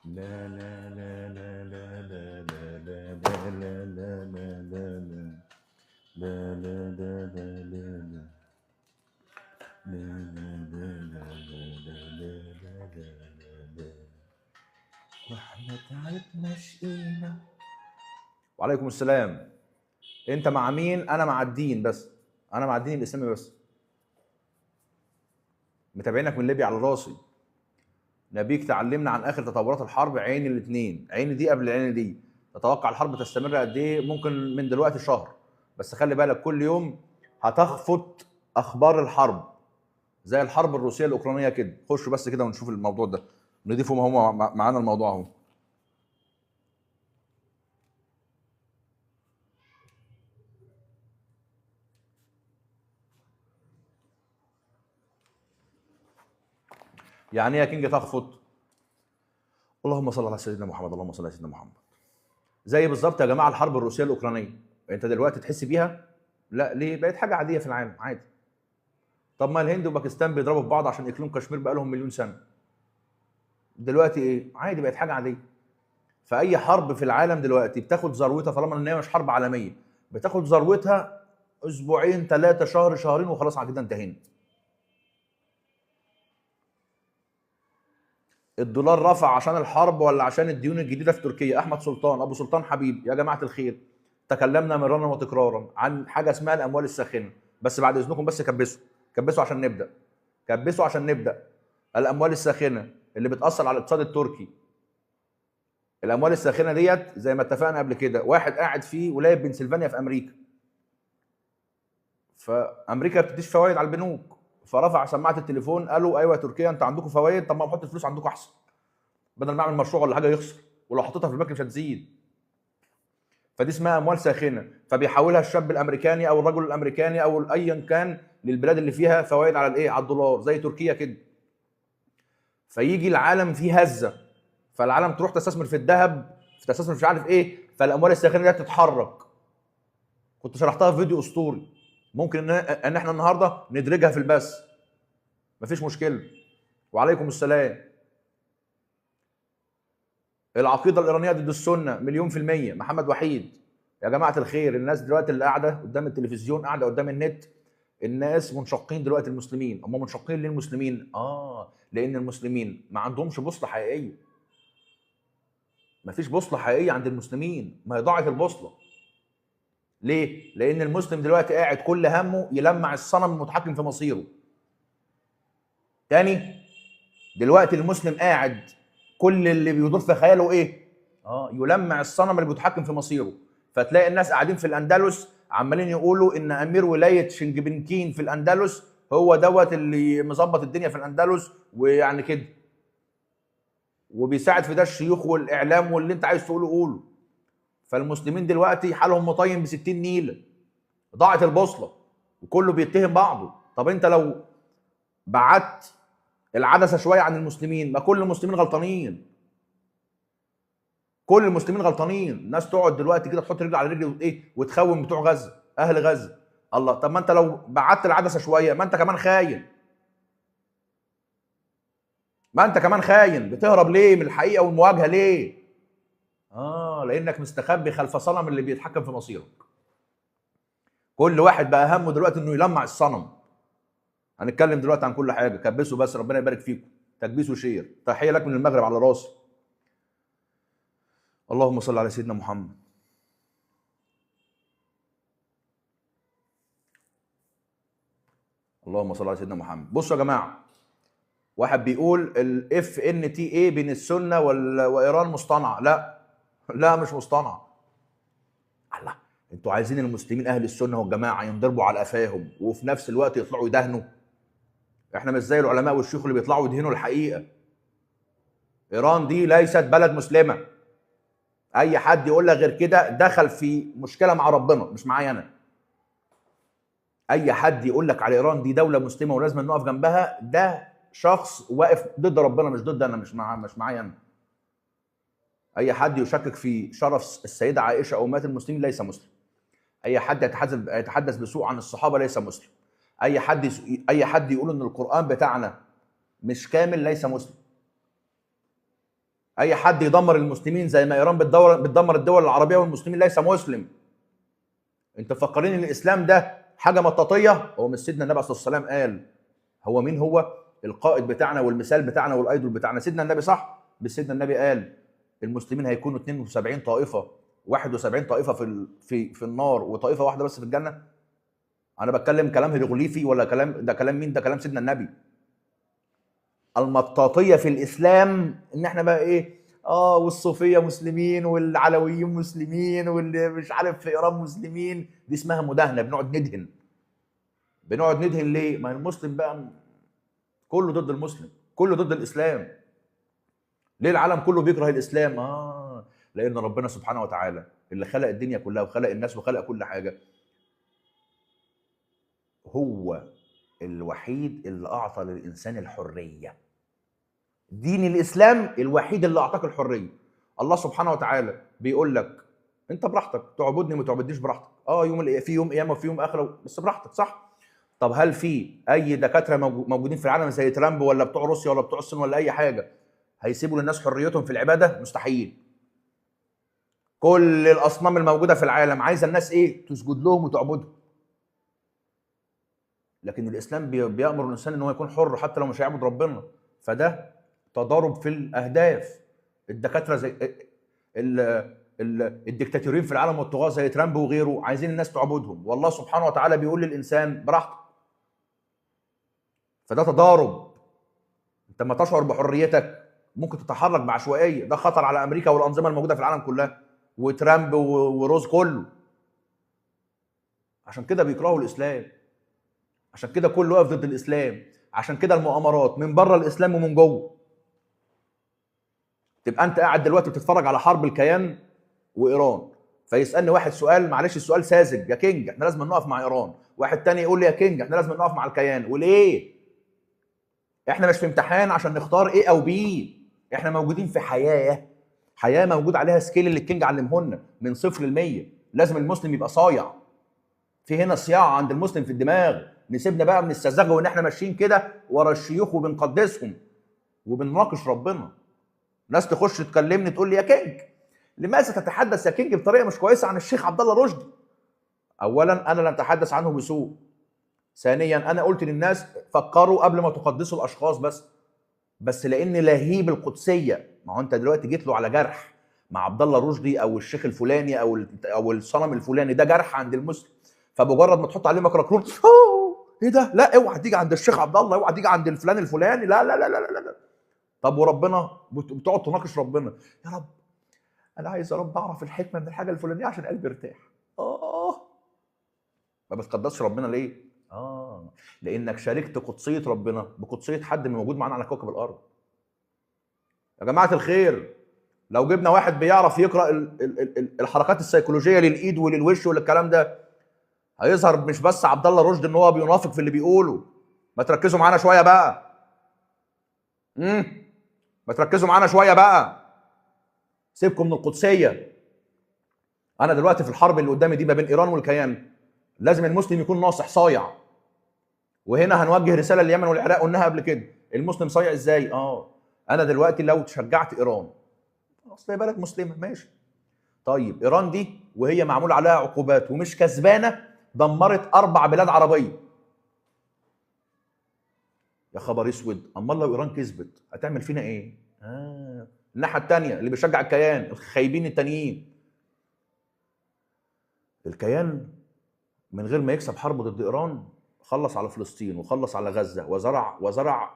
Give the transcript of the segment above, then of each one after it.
لا لا لا لا لا لا لا لا لا لا لا لا لا لا لا لا واحنا تعبنا شقينا. وعليكم السلام. انت مع مين؟ انا مع الدين، بس انا مع الدين الاسلامي بس. متابعينك من ليبيا على راسي. نبيك تعلمنا عن اخر تطورات الحرب، عين الاثنين، عين دي قبل عين دي. تتوقع الحرب تستمر قد ايه؟ ممكن من دلوقتي شهر، بس خلي بالك كل يوم هتخفت اخبار الحرب زي الحرب الروسيه الاوكرانيه كده. خشوا بس كده ونشوف الموضوع ده، نضيفوا ما هم معانا الموضوع اهو. يعني ايه يا كينج تخفت؟ اللهم صل على سيدنا محمد، اللهم صل على سيدنا محمد. زي بالظبط يا جماعه الحرب الروسيه الاوكرانيه، انت دلوقتي تحس بيها؟ لا، ليه؟ بقت حاجه عاديه في العالم عادي. طب ما الهند وباكستان بيضربوا في بعض عشان اقليم كشمير بقى لهم مليون سنه. دلوقتي ايه؟ عادي، بقت حاجه عاديه. فاي حرب في العالم دلوقتي بتاخد ذروتها، طالما ان هي مش حرب عالميه، بتاخد ذروتها اسبوعين ثلاثه شهر شهرين وخلاص على كده انتهينا. الدولار رفع عشان الحرب ولا عشان الديون الجديده في تركيا؟ احمد سلطان ابو سلطان حبيب يا جماعه الخير، تكلمنا مرارا وتكرارا عن حاجه اسمها الاموال الساخنه، بس بعد اذنكم بس كبسوا كبسوا عشان نبدا. كبسوا عشان نبدا. الاموال الساخنه اللي بتاثر على الاقتصاد التركي. الاموال الساخنه ديت زي ما اتفقنا قبل كده، واحد قاعد في ولايه بنسلفانيا في امريكا، فامريكا بتديش فوائد على البنوك، فرفع سماعه التليفون قالوا ايوه يا تركيا انت عندكم فوائد، طب ما نحط الفلوس عندكم احسن، بدل ما اعمل مشروع ولا حاجه يخسر، ولو حطيتها في البنك مش هتزيد. فدي اسمها اموال ساخنه، فبيحولها الشاب الامريكاني او الرجل الامريكاني او ايا كان للبلاد اللي فيها فوائد على الايه؟ على الدولار، زي تركيا كده. فيجي العالم فيه هزه، فالعالم تروح تستثمر في الذهب، في تستثمر مش عارف ايه، فالاموال الساخنه دي تتحرك. كنت شرحتها في فيديو اسطوري، ممكن ان احنا النهارده ندرجها في البث، مفيش مشكله. وعليكم السلام. العقيده الايرانيه ضد السنه مليون في الميه، محمد وحيد. يا جماعه الخير، الناس دلوقتي اللي قاعده قدام التلفزيون، قاعده قدام النت، الناس منشقين دلوقتي المسلمين. هم منشقين ليه المسلمين؟ لان المسلمين ما عندهمش بوصله حقيقيه. مفيش بوصله حقيقيه عند المسلمين، ما هي ضاعت البوصله. ليه؟ لان المسلم دلوقتي قاعد كل همه يلمع الصنم المتحكم في مصيره. تاني، دلوقتي المسلم قاعد كل اللي بيدور في خياله ايه؟ يلمع الصنم اللي بيتحكم في مصيره. فتلاقي الناس قاعدين في الاندلس عمالين يقولوا ان امير ولايه شنجبنكين في الاندلس هو دوت اللي مظبط الدنيا في الاندلس، ويعني كده، وبيساعد في ده الشيوخ والاعلام واللي انت عايز تقوله قوله. فالمسلمين دلوقتي حالهم مطين ب60 نيله، ضاعت البوصله وكله بيتهم بعضه. طب انت لو بعدت العدسه شويه عن المسلمين، ما كل المسلمين غلطانين. كل المسلمين غلطانين. الناس تقعد دلوقتي كده تحط رجل على رجل وايه وتخون بتوع غزه، اهل غزه. الله، طب ما انت لو بعدت العدسه شويه ما انت كمان خاين. ما انت كمان خاين. بتهرب ليه من الحقيقه والمواجهه ليه؟ لانك مستخبي خلف صنم اللي بيتحكم في مصيرك. كل واحد بقى همه دلوقتي انه يلمع الصنم. هنتكلم دلوقتي عن كل حاجه، كبسوا بس، ربنا يبارك فيكم. تكبيس وشير، تحيه لك من المغرب على راسي. اللهم صل على سيدنا محمد. اللهم صل على سيدنا محمد. بصوا يا جماعه، واحد بيقول الاف ان تي اي بين السنه وايران مصطنعه. لا، لا مش مصطنعه. الله، انتوا عايزين المسلمين اهل السنه والجماعه ينضربوا على قفاهم وفي نفس الوقت يطلعوا يدهنوا؟ احنا مش زي العلماء والشيوخ اللي بيطلعوا يدهنوا الحقيقه. ايران دي ليست بلد مسلمه. اي حد يقول لك غير كده دخل في مشكله مع ربنا، مش معايا انا. اي حد يقول لك على ايران دي دوله مسلمه ولازم نقف جنبها، ده شخص واقف ضد ربنا، مش ضد انا، مش معايا انا. اي حد يشكك في شرف السيده عائشه او امهات المسلمين ليس مسلم. اي حد يتحدث بسوء عن الصحابه ليس مسلم. اي حد يقول ان القران بتاعنا مش كامل ليس مسلم. اي حد يدمر المسلمين زي ما ايران بتدمر الدول العربيه والمسلمين ليس مسلم. انت مفكرين ان الاسلام ده حاجه مطاطيه؟ هو مش سيدنا النبي صلى الله عليه وسلم قال؟ هو مين هو القائد بتاعنا والمثال بتاعنا والايدول بتاعنا؟ سيدنا النبي، صح؟ بس سيدنا النبي قال المسلمين هيكونوا 72 طائفه، 71 طائفه في النار وطائفه واحده بس في الجنه. انا بتكلم كلام هيروغليفي ولا كلام؟ ده كلام مين؟ ده كلام سيدنا النبي. المطاطيه في الاسلام ان احنا بقى ايه، والصوفيه مسلمين والعلويين مسلمين واللي مش عارف في ايران مسلمين، دي اسمها مداهنه. بنقعد ندهن ليه؟ ما المسلم بقى كله ضد المسلم، كله ضد الاسلام. ليه العالم كله بيكره الاسلام؟ لان ربنا سبحانه وتعالى اللي خلق الدنيا كلها وخلق الناس وخلق كل حاجه، هو الوحيد اللي اعطى للانسان الحريه. دين الاسلام الوحيد اللي اعطاك الحريه. الله سبحانه وتعالى بيقول لك انت براحتك تعبدني ما تعبدنيش براحتك، في يوم قيامه وفي يوم اخره، بس براحتك، صح؟ طب هل في اي دكاتره موجودين في العالم زي ترامب ولا بتوع روسيا ولا بتوع الصين ولا اي حاجه هيسيبوا للناس حريتهم في العباده؟ مستحيل. كل الاصنام الموجوده في العالم عايزه الناس ايه؟ تسجد لهم وتعبدهم. لكن الاسلام بيامر الانسان ان هو يكون حر حتى لو مش هيعبد ربنا. فده تضارب في الاهداف. الدكاتره زي الدكتاتورين في العالم والطغاة زي ترامب وغيره عايزين الناس تعبدهم، والله سبحانه وتعالى بيقول للانسان براحتك. فده تضارب. انت لما تشعر بحريتك ممكن تتحرك بعشوائيه، ده خطر على امريكا والانظمه الموجوده في العالم كلها وترامب وروز كله. عشان كده بيكرهوا الاسلام، عشان كده كله واقف ضد الاسلام، عشان كده المؤامرات من بره الاسلام ومن جوه. تبقى انت قاعد دلوقتي بتتفرج على حرب الكيان وايران، فيسالني واحد سؤال، معلش السؤال ساذج، يا كينج احنا لازم نقف مع ايران. واحد تاني يقول لي يا كينج احنا لازم نقف مع الكيان. وليه؟ احنا مش في امتحان عشان نختار ايه او بي، احنا موجودين في حياه موجود عليها سكيل اللي الكينج علمهن من 0 ل 100. لازم المسلم يبقى صايع. في هنا صياعه عند المسلم في الدماغ. نسيبنا بقى من السذاجه وان احنا ماشيين كده ورا الشيوخ وبنقدسهم وبنناقش ربنا. ناس تخش تكلمني تقول لي يا كينج لماذا تتحدث يا كينج بطريقه مش كويسه عن الشيخ عبد الله رشدي؟ اولا انا لم اتحدث عنه بسوء. ثانيا انا قلت للناس فكروا قبل ما تقدسوا الاشخاص، بس لان لهيب القدسيه. ما هو انت دلوقتي جيت له على جرح مع عبد الله رشدي او الشيخ الفلاني او الصنم الفلاني، ده جرح عند المسلم. فمجرد ما تحط عليه ميكروفون ايه ده؟ لا اوعى تيجي عند الشيخ عبد الله، اوعى تيجي عند الفلان الفلاني، لا لا لا لا لا لا. طب وربنا بتقعد تناقش ربنا، يا رب انا عايز يا رب اعرف الحكمه من الحاجه الفلانيه عشان قلبي يرتاح. ما بتقدسش ربنا ليه؟ لانك شاركت قدسيه ربنا بقدسيه حد من موجود معانا على كوكب الارض. يا جماعه الخير، لو جبنا واحد بيعرف يقرا الحركات السيكولوجيه للايد وللوش وللكلام ده، هيظهر مش بس عبد الله رشدي ان هو بينافق في اللي بيقوله. ما تركزوا معانا شويه بقى. ما تركزوا معانا شويه بقى. سيبكم من القدسيه. انا دلوقتي في الحرب اللي قدامي دي ما بين ايران والكيان، لازم المسلم يكون ناصح صايع. وهنا هنوجه رساله لليمن والعراق، قلناها قبل كده. المسلم صايع ازاي؟ انا دلوقتي لو شجعت ايران، اصل بلد مسلمه ماشي، طيب ايران دي وهي معمول عليها عقوبات ومش كسبانه دمرت 4 بلاد عربيه. يا خبر اسود، امال لو ايران كسبت هتعمل فينا ايه؟ الناحيه الثانيه اللي بيشجع الكيان، الخايبين التانيين. الكيان من غير ما يكسب حرب ضد ايران خلص على فلسطين وخلص على غزه وزرع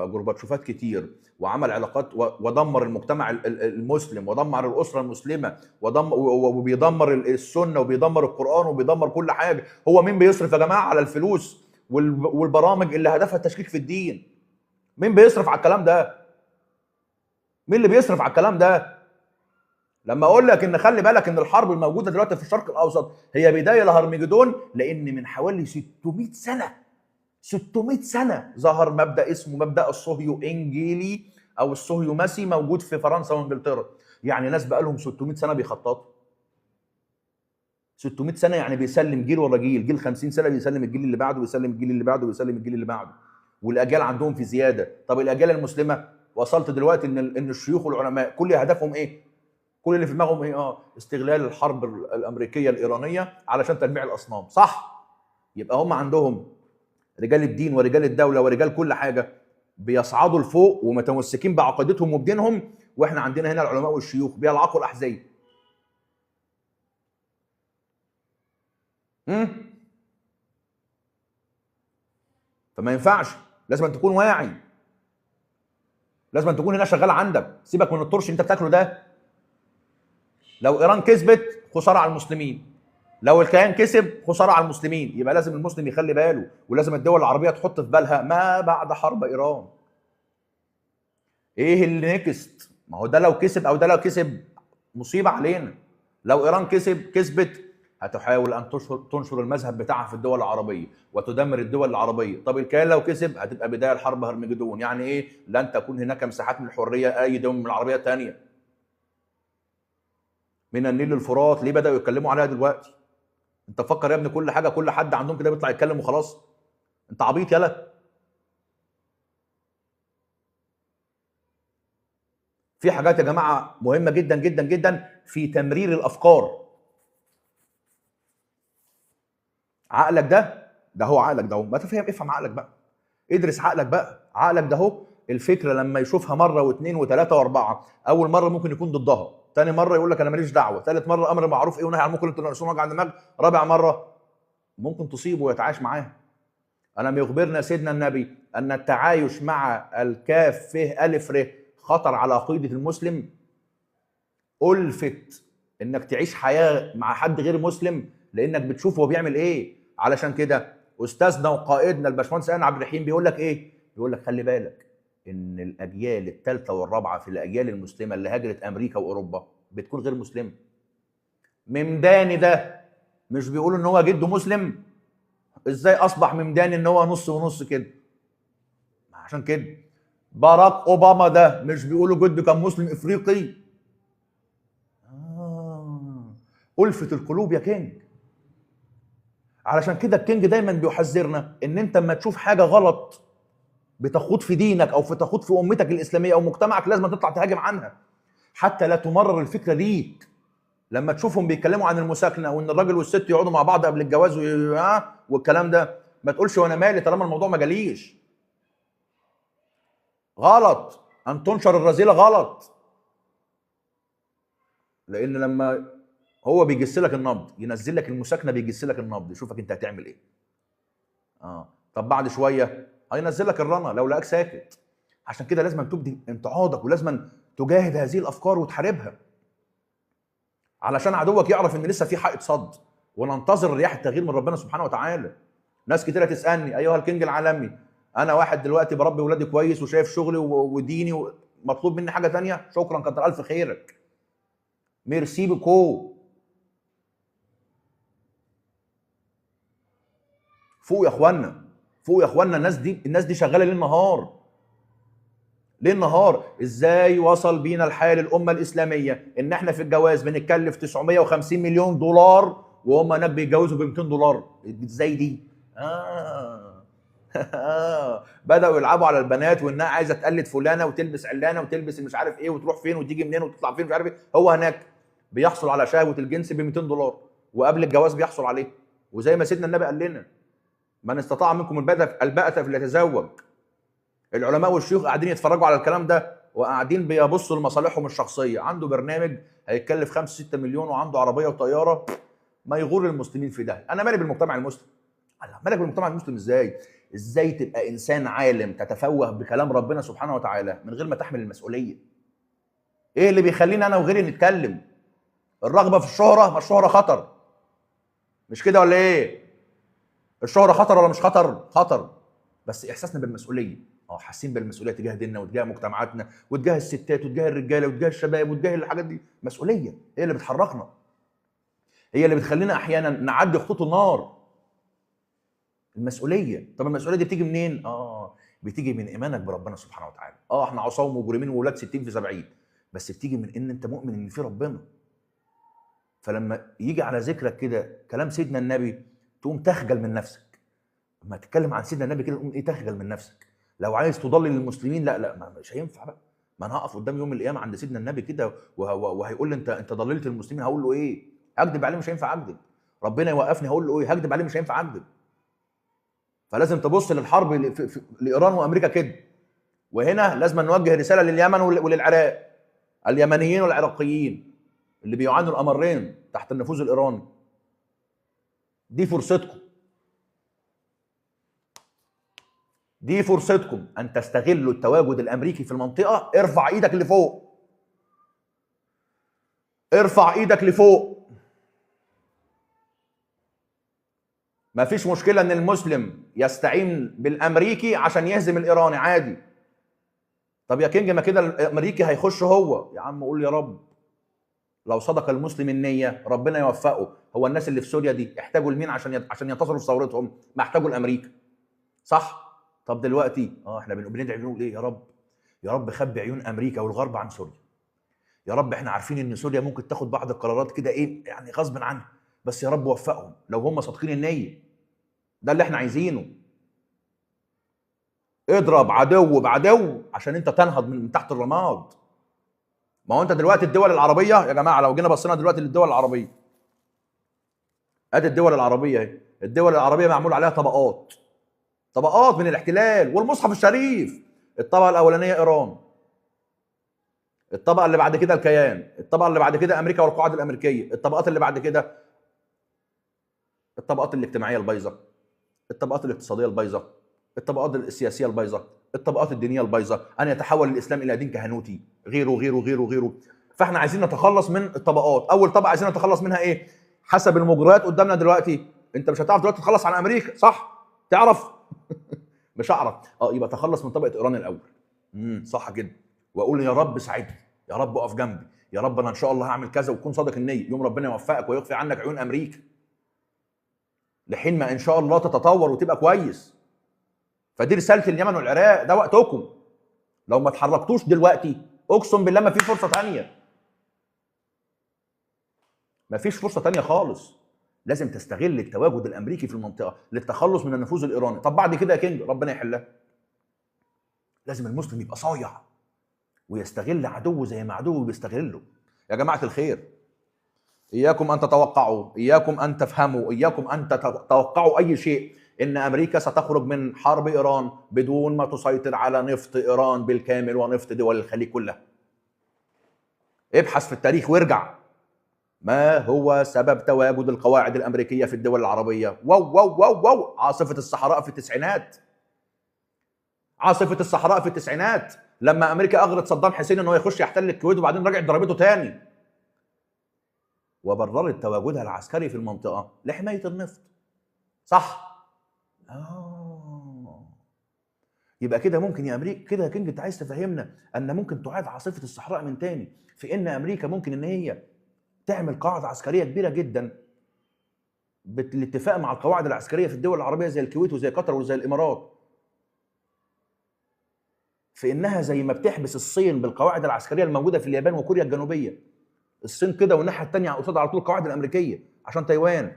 جورباتشوفات كتير وعمل علاقات ودمر المجتمع المسلم ودمر الاسره المسلمه وبيدمر السنه وبيدمر القران وبيدمر كل حاجه. هو مين بيصرف يا جماعه على الفلوس والبرامج اللي هدفها التشكيك في الدين؟ مين بيصرف على الكلام ده؟ مين اللي بيصرف على الكلام ده؟ لما اقول لك ان خلي بالك ان الحرب الموجوده دلوقتي في الشرق الاوسط هي بدايه لهرمجدون، لان من حوالي 600 سنه ظهر مبدا اسمه مبدا الصهيو انجيلي او الصهيو ماسي موجود في فرنسا وانجلترا. يعني ناس بقى لهم 600 سنه بيخططوا. 600 سنه يعني بيسلم جيل ورا جيل 50 سنه بيسلم الجيل اللي بعده ويسلم الجيل اللي بعده ويسلم الجيل اللي بعده، والاجيال عندهم في زياده. طب الاجيال المسلمه وصلت دلوقتي ان الشيوخ والعلماء كل هدفهم ايه؟ كل اللي في دماغهم ايه؟ استغلال الحرب الامريكيه الايرانيه علشان تلميع الاصنام، صح؟ يبقى هم عندهم رجال الدين ورجال الدوله ورجال كل حاجه بيصعدوا لفوق ومتمسكين بعقيدتهم وبدينهم، واحنا عندنا هنا العلماء والشيوخ بيلعقوا الاحذيه. فما ينفعش، لازم أن تكون واعي، لازم أن تكون هنا شغال عندك، سيبك من الطرش اللي انت بتاكله ده. لو ايران كسبت خساره على المسلمين، لو الكيان كسب خساره على المسلمين، يبقى لازم المسلم يخلي باله، ولازم الدول العربيه تحط في بالها ما بعد حرب ايران ايه اللي نكست. ما هو ده لو كسب او ده لو كسب مصيبه علينا. لو ايران كسبت هتحاول ان تنشر المذهب بتاعها في الدول العربيه وتدمر الدول العربيه. طب الكيان لو كسب هتبقى بدايه الحرب هرمجدون. يعني ايه؟ لن تكون هناك مساحات من الحريه اي دوله من العربيه الثانيه. من النيل للفرات ليه بداوا يتكلموا عليها دلوقتي؟ انت فكر يا ابني كل حاجه كل حد عندهم كده بيطلع يتكلم وخلاص؟ انت عبيط يالا. في حاجات يا جماعه مهمه جدا جدا جدا في تمرير الافكار. عقلك ده هو عقلك ده هو، ما تفهم، افهم عقلك بقى، ادرس عقلك بقى. عقلك ده هو الفكره لما يشوفها مره واثنين وثلاثه واربعه، اول مره ممكن يكون ضدها، ثاني مره يقول لك انا ماليش دعوه، ثالث مره امر معروف ايه ونهي عن المنكر انتوا ناقصين وجع دماغ، رابع مره ممكن تصيبه ويتعايش معاها. ألم يخبرنا سيدنا النبي أن التعايش مع الكاف فه ألف ر خطر على عقيدة المسلم؟ ألفت إنك تعيش حياة مع حد غير مسلم لأنك بتشوف هو بيعمل إيه. علشان كده أستاذنا وقائدنا الباشمهندس عبد الرحيم بيقول لك إيه؟ بيقول لك خلي بالك إن الأجيال الثالثة والرابعة في الأجيال المسلمة اللي هاجرت أمريكا وأوروبا بتكون غير مسلمة. ممداني ده مش بيقولوا إن هو جده مسلم؟ ازاي اصبح ممداني ان هو نص ونص كده؟ عشان كده باراك اوباما ده مش بيقولوا جده كان مسلم افريقي؟ ألفت القلوب يا كينج. علشان كده الكينج دايما بيحذرنا ان انت اما تشوف حاجه غلط بتخوض في دينك او تخوض في امتك الاسلاميه او مجتمعك لازم تطلع تهاجم عنها حتى لا تمرر الفكره ليك. لما تشوفهم بيتكلموا عن المساكنه وان الراجل والست يقعدوا مع بعض قبل الجواز والكلام ده، ما تقولش وانا مالي طالما الموضوع ما جاليش. غلط ان تنشر الرذيله، غلط. لان لما هو بيجس لك النبض ينزل لك المساكنه بيجس لك النبض يشوفك انت هتعمل ايه. طب بعد شويه هينزل لك الرنا لو لقاك ساكت. عشان كده لازم تبدي انتعاضك ولازم تجاهد هذه الافكار وتحاربها علشان عدوك يعرف ان لسه في حائط صد وننتظر رياح التغيير من ربنا سبحانه وتعالى. ناس كتيره تسالني ايها الكينج العالمي، انا واحد دلوقتي بربي ولادي كويس وشايف شغلي وديني مطلوب مني حاجه تانية؟ شكرا كتر الف خيرك، ميرسي بكو. فوق يا اخوانا، فوق يا اخوانا. الناس دي شغاله ليل نهار، ليل نهار. ازاي وصل بينا الحال الامه الاسلاميه ان احنا في الجواز بنتكلف 950 مليون دولار وهم هناك بيتجوزوا ب 200 دولار؟ ازاي دي؟ بداوا يلعبوا على البنات وانها عايزه تقلد فلانه وتلبس علانه وتلبس مش عارف ايه وتروح فين وتيجي منين وتطلع فين مش عارف ايه. هو هناك بيحصل على شهوه الجنس ب 200 دولار وقبل الجواز بيحصل عليه. وزي ما سيدنا النبي قال لنا من استطاع منكم الباءة فليتزوج. العلماء والشيوخ قاعدين يتفرجوا على الكلام ده وقاعدين بيبصوا لمصالحهم الشخصيه. عنده برنامج هيتكلف 5 6 مليون وعنده عربيه وطياره، ما يغر المسلمين في ده. انا مالي بالمجتمع المسلم؟ مالك بالمجتمع المسلم ازاي؟ ازاي تبقى انسان عالم تتفوه بكلام ربنا سبحانه وتعالى من غير ما تحمل المسؤوليه؟ ايه اللي بيخليني انا وغيري نتكلم؟ الرغبه في الشهره؟ ما الشهره خطر، مش كده ولا ايه؟ الشهره خطر ولا مش خطر؟ خطر. بس احساسنا بالمسؤوليه، حاسين بالمسؤوليه تجاه ديننا وتجاه مجتمعاتنا وتجاه الستات وتجاه الرجاله وتجاه الشباب وتجاه الحاجات دي. مسؤوليه هي اللي بتحركنا، هي اللي بتخلينا احيانا نعدي خطوط النار. المسؤوليه. طب المسؤوليه دي بتيجي منين؟ بتيجي من ايمانك بربنا سبحانه وتعالى. احنا عصاه ومجرمين وولاد 60 في 70، بس بتيجي من ان انت مؤمن ان في ربنا. فلما يجي على ذكرك كده كلام سيدنا النبي تقوم تخجل من نفسك. لما تتكلم عن سيدنا النبي كده تقوم تخجل من نفسك. لو عايز تضلل المسلمين لا مش هينفع بقى. ما انا هقف قدام يوم القيامه عند سيدنا النبي كده وهيقول لي انت ضللت المسلمين، هقول له ايه؟ اكذب عليه؟ مش هينفع اكذب. ربنا يوقفني هقول له ايه؟ هكذب عليه؟ مش هينفع اكذب. فلازم تبص للحرب لايران وامريكا كده. وهنا لازم نوجه رساله لليمن وللعراق، اليمنيين والعراقيين اللي بيعانوا الامرين تحت النفوذ الايراني. دي فرصتكم، دي فرصتكم ان تستغلوا التواجد الامريكي في المنطقه. ارفع ايدك لفوق، ارفع ايدك لفوق. مفيش مشكله ان المسلم يستعين بالامريكي عشان يهزم الايراني، عادي. طب يا كينج ما كده الامريكي هيخش هو. يا عم قول يا رب، لو صدق المسلم النيه ربنا يوفقه. هو الناس اللي في سوريا دي احتاجوا لمين عشان ينتصروا في ثورتهم؟ ما احتاجوا لامريكا، صح؟ طب دلوقتي احنا بندعي بنقول ايه؟ يا رب، يا رب خبي عيون امريكا والغرب عن سوريا. يا رب احنا عارفين ان سوريا ممكن تاخد بعض القرارات كده ايه يعني غصب عنها، بس يا رب وفقهم لو هم صادقين النيه. ده اللي احنا عايزينه. اضرب عدو بعدو عشان انت تنهض من تحت الرماد. ما هو انت دلوقتي الدول العربيه يا جماعه، لو جينا بصينا دلوقتي للدول العربيه، ادي الدول العربيه اهي. الدول العربيه معمول عليها طبقات، طبقات من الاحتلال والمصحف الشريف. الطبقه الاولانيه ايران، الطبقه اللي بعد كده الكيان، الطبقه اللي بعد كده امريكا والقواعد الامريكيه، الطبقات اللي بعد كده الطبقات الاجتماعيه البايظه، الطبقات الاقتصاديه البايظه، الطبقات السياسيه البايظه، الطبقات الدينيه البايظه، ان يتحول الاسلام الى دين كهنوتي، غيره غيره غيره غيره. فاحنا عايزين نتخلص من الطبقات. اول طبقه عايزين نتخلص منها ايه؟ حسب المجريات قدامنا دلوقتي، انت مش هتعرف دلوقتي تتخلص عن امريكا، صح؟ تعرف؟ مش هعرف. يبقى تخلص من طبقه ايران الاول. صح كده. واقول يا رب ساعدني، يا رب اقف جنبي، يا رب انا ان شاء الله هعمل كذا، وتكون صادق النيه. يوم ربنا يوفقك ويخفي عنك عيون امريكا لحين ما ان شاء الله تتطور وتبقى كويس. فدي رساله اليمن والعراق، ده وقتكم. لو ما اتحركتوش دلوقتي اقسم بالله ما في فرصه ثانيه، ما فيش فرصه ثانيه خالص. لازم تستغل التواجد الامريكي في المنطقه للتخلص من النفوذ الايراني. طب بعد كده يا كينج ربنا يحلها. لازم المسلم يبقى صايع ويستغل عدوه زي ما عدوه بيستغله. يا جماعه الخير، اياكم ان تتوقعوا، اياكم ان تفهموا، اياكم ان تتوقعوا اي شيء ان امريكا ستخرج من حرب ايران بدون ما تسيطر على نفط ايران بالكامل ونفط دول الخليج كلها. ابحث في التاريخ وارجع. ما هو سبب تواجد القواعد الامريكيه في الدول العربيه؟ واو واو واو واو، عاصفه الصحراء في التسعينات. عاصفه الصحراء في التسعينات لما امريكا اغرت صدام حسين انه يخش يحتل الكويت، وبعدين رجعت ضربته تاني وبررت تواجدها العسكري في المنطقه لحمايه النفط، صح؟ يبقى كده ممكن يا امريكا كده يا كينج انت عايز تفهمنا ان ممكن تعاد عاصفه الصحراء من تاني، في ان امريكا ممكن ان هي تعمل قاعده عسكريه كبيره جدا بالاتفاق مع القواعد العسكريه في الدول العربيه زي الكويت وزي قطر وزي الامارات، في انها زي ما بتحبس الصين بالقواعد العسكريه الموجوده في اليابان وكوريا الجنوبيه. الصين كده والناحيه الثانيه قصادها على طول القواعد الامريكيه عشان تايوان.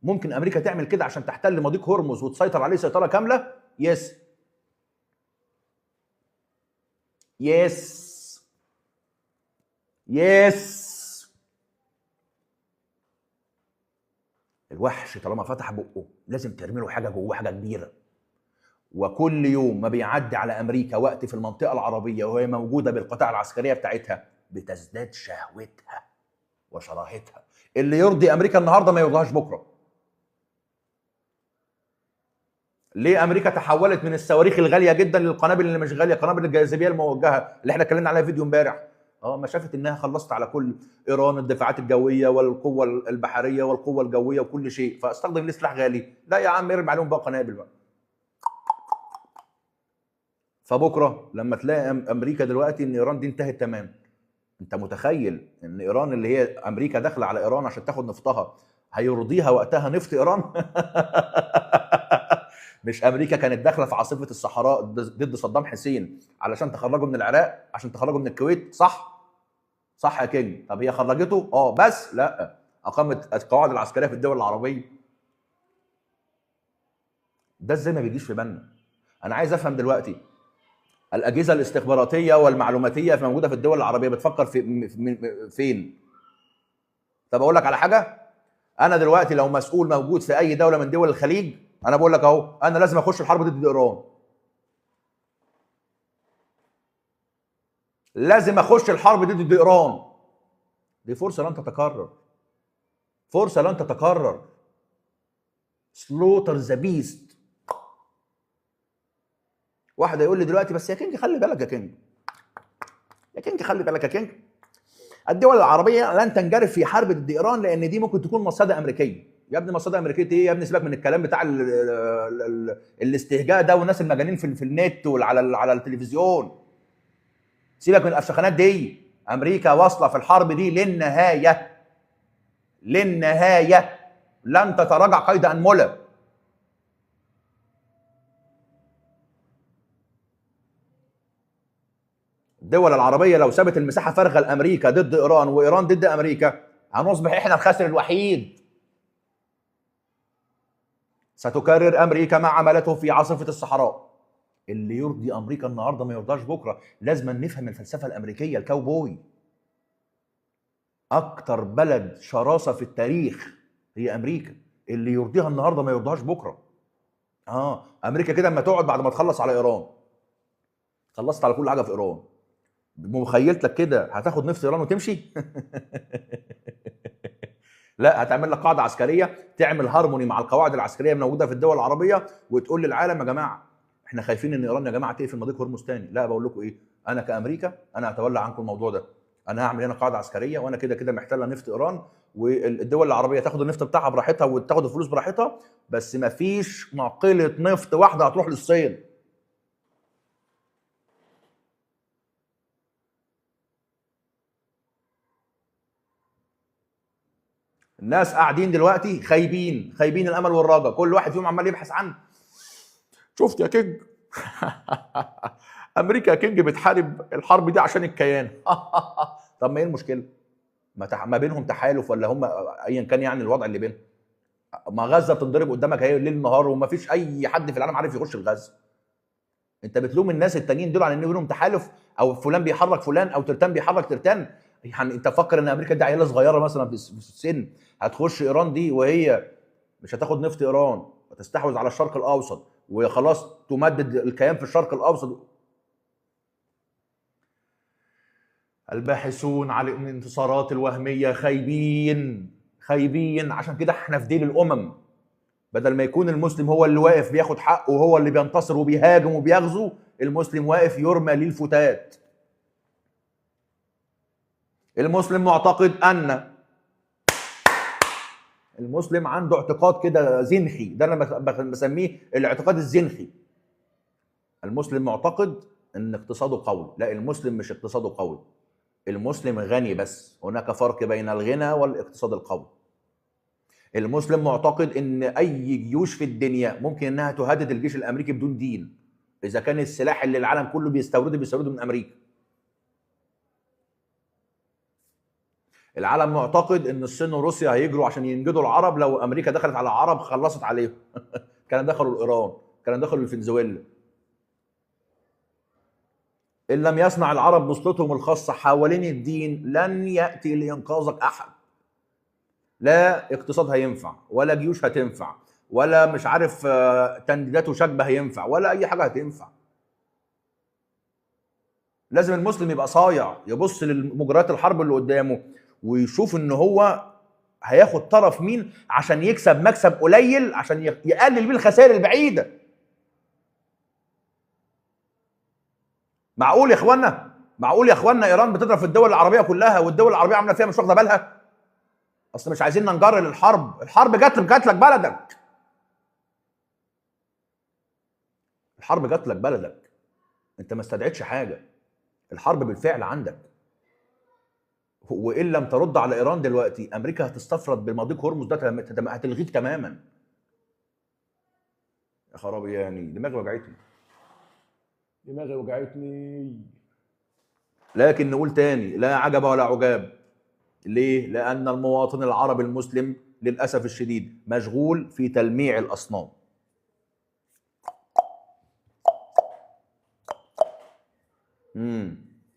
ممكن امريكا تعمل كده عشان تحتل مضيق هرمز وتسيطر عليه سيطره كامله؟ يس يس يس. الوحش طالما فتح بقه لازم ترمي له حاجه جوه، حاجه كبيره. وكل يوم ما بيعدي على امريكا وقت في المنطقه العربيه وهي موجوده بالقطاع العسكريه بتاعتها بتزداد شهوتها وشراهتها. اللي يرضي امريكا النهارده ما يرضاهاش بكره. ليه امريكا تحولت من الصواريخ الغاليه جدا للقنابل اللي مش غاليه، قنابل الجاذبيه الموجهه اللي احنا اتكلمنا عليها فيديو امبارح؟ ما شافت انها خلصت على كل ايران الدفاعات الجويه والقوه البحريه والقوه الجويه وكل شيء، فاستخدم ليه سلاح غالي؟ لا يا عم ارمي عليهم بقى قنابل بقى. فبكره لما تلاقي امريكا دلوقتي ان ايران دي انتهت تمام، انت متخيل ان ايران اللي هي امريكا داخله على ايران عشان تاخد نفطها هيرضيها وقتها نفط ايران؟ مش امريكا كانت داخله في عاصفه الصحراء ضد صدام حسين علشان تخرجه من العراق، عشان تخرجه من الكويت، صح؟ صح يا كينج. طب هي خرجته بس لا، اقامت القواعد العسكريه في الدول العربيه. ده ازاي ما بيجيش في بالنا؟ انا عايز افهم دلوقتي، الاجهزه الاستخباراتيه والمعلوماتيه موجوده في الدول العربيه، بتفكر فين؟ طب اقول لك على حاجه، انا دلوقتي لو مسؤول موجود في اي دوله من دول الخليج، انا بقول لك اهو، انا لازم اخش الحرب ضد ايران، لازم اخش الحرب ضد ايران. دي فرصه لن تتكرر، فرصه لن تتكرر. سلوتر ذا بيست. واحد يقول لي دلوقتي بس يا كينج خلي بالك يا كينج، يا كينج خلي بالك يا كينج، الدول العربيه لن تنجرف في حرب ضد ايران لان دي ممكن تكون مصاده امريكيه. يا ابني مصاده امريكيه ايه يا ابني؟ سيبك من الكلام بتاع الاستهجاء ده والناس المجانين في النت وعلى التلفزيون. سيبك من الافشخانات دي. امريكا واصله في الحرب دي للنهايه، للنهايه، لن تتراجع قيد انمله. الدول العربيه لو سابت المساحه فارغه لامريكا ضد ايران وايران ضد امريكا، هنصبح احنا الخاسر الوحيد. ستكرر امريكا ما عملته في عاصفه الصحراء. اللي يرضي امريكا النهارده ما يرضاش بكره. لازم نفهم الفلسفه الامريكيه الكاوبوي. اكتر بلد شراسه في التاريخ هي امريكا، اللي يرضيها النهارده ما يرضاهاش بكره. امريكا كده اما تقعد بعد ما تخلص على ايران، خلصت على كل حاجه في ايران، بمخيلتك كده هتاخد نفط ايران وتمشي؟ لا، هتعمل لك قاعده عسكريه تعمل هارموني مع القواعد العسكريه الموجوده في الدول العربيه، وتقول للعالم يا جماعه احنا خايفين ان ايران يا جماعه تقفل مضيق هرمز تاني. لا، بقول لكم ايه، انا كامريكا انا هتولى عنكم الموضوع ده، انا هعمل هنا قاعده عسكريه، وانا كده كده محتله نفط ايران، والدول العربيه تاخد النفط بتاعها براحتها وتاخد الفلوس براحتها، بس ما فيش ناقله نفط واحده هتروح للصين. الناس قاعدين دلوقتي خايبين الامل والرجاء، كل واحد فيهم عمال يبحث عن، شفت يا كينج؟ امريكا يا كينج بتحارب الحرب دي عشان الكيان. طب ما ايه المشكله؟ ما بينهم تحالف ولا هم ايا كان يعني الوضع اللي بينهم. ما غزه بتنضرب قدامك اهي ليل نهار وما فيش اي حد في العالم عارف يخش الغزه. انت بتلوم الناس التانيين دول على ان بينهم تحالف، او فلان بيحرك فلان او ترتان بيحرك ترتان. يعني انت فكر ان امريكا دي عيله صغيره مثلا في السن هتخش ايران دي وهي مش هتاخد نفط ايران وتستحوذ على الشرق الاوسط وخلاص تمدد الكيان في الشرق الاوسط؟ الباحثون على الانتصارات الوهميه خايبين. عشان كده احنا في ديل الامم. بدل ما يكون المسلم هو اللي واقف بياخد حقه وهو اللي بينتصر وبيهاجم وبيغزو، المسلم واقف يرمى للفتات. المسلم معتقد ان، المسلم عنده اعتقاد كده زنخي، ده انا بسميه الاعتقاد الزنخي. المسلم معتقد ان اقتصاده قوي. لا، المسلم مش اقتصاده قوي، المسلم غني، بس هناك فرق بين الغنى والاقتصاد القوي. المسلم معتقد ان اي جيوش في الدنيا ممكن انها تهدد الجيش الامريكي بدون دين، اذا كان السلاح اللي العالم كله بيستورده من امريكا. العالم معتقد ان الصين وروسيا هيجروا عشان ينجدوا العرب لو امريكا دخلت على العرب خلصت عليهم. كانوا دخلوا ايران، كانوا دخلوا الفنزويلا. ان لم يصنع العرب بوصلتهم الخاصه حوالين الدين لن ياتي لانقاذك احد. لا اقتصاد هينفع، ولا جيوش هتنفع، ولا مش عارف تنديدات وشكبه هينفع، ولا اي حاجه هتنفع. لازم المسلم يبقى صايع، يبص لمجريات الحرب اللي قدامه ويشوف ان هو هياخد طرف مين عشان يكسب مكسب قليل، عشان يقلل بيه الخسائر البعيده. معقول يا اخوانا؟ معقول يا اخوانا ايران بتضرب في الدول العربيه كلها والدول العربيه عامله فيها مش واخده بالها؟ اصل مش عايزين ننجر للحرب، الحرب جات لك بلدك، الحرب جات لك بلدك، انت ما استدعيتش حاجه، الحرب بالفعل عندك. وان لم ترد على ايران دلوقتي امريكا هتستفرد بمضيق هرمز ده، هتلغيك تماما. يا خرابي، يعني دماغي وجعتني، دماغي وجعتني. لكن نقول تاني، لا عجب ولا عجاب. ليه؟ لان المواطن العربي المسلم للاسف الشديد مشغول في تلميع الاصنام.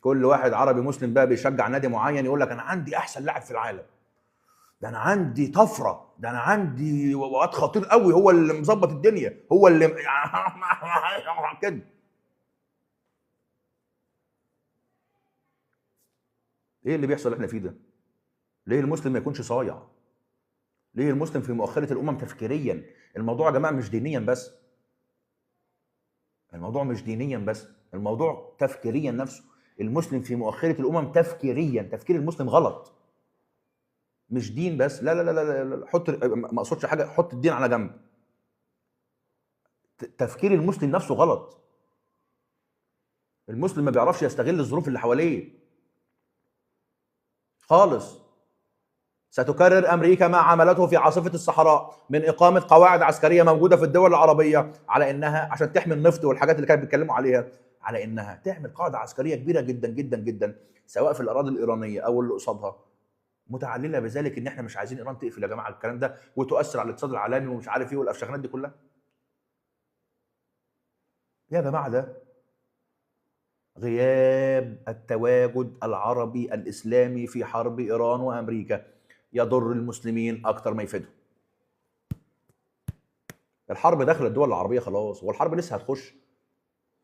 كل واحد عربي مسلم بقى بيشجع نادي معين يقول لك انا عندي احسن لاعب في العالم، ده انا عندي طفره، ده انا عندي وقت خطير قوي، هو اللي مظبط الدنيا، هو اللي كده. ايه اللي بيحصل اللي احنا فيه ده؟ ليه المسلم ما يكونش صايع؟ ليه المسلم في مؤخره الامم تفكيريا؟ الموضوع يا جماعه مش دينيا بس، الموضوع مش دينيا بس، الموضوع تفكيريا نفسه. المسلم في مؤخره الامم تفكيريا، تفكير المسلم غلط، مش دين بس. لا لا لا لا, لا. حط، ما اقصدش حاجه، حط الدين على جنب. تفكير المسلم نفسه غلط. المسلم ما بيعرفش يستغل الظروف اللي حواليه خالص. ستكرر امريكا ما عملته في عاصفه الصحراء من اقامه قواعد عسكريه موجوده في الدول العربيه على انها عشان تحمي النفط والحاجات اللي كانوا بيتكلموا عليها، على انها تعمل قاعده عسكريه كبيره جدا جدا جدا سواء في الاراضي الايرانيه او اللي قصادها، متعلله بذلك ان احنا مش عايزين ايران تقفل يا جماعه الكلام ده وتؤثر على الاقتصاد العالمي ومش عارف ايه والافشخانات دي كلها. يا جماعه ده غياب التواجد العربي الاسلامي في حرب ايران وامريكا يضر المسلمين اكتر ما يفيدهم. الحرب داخل الدول العربيه خلاص، والحرب لسه هتخش.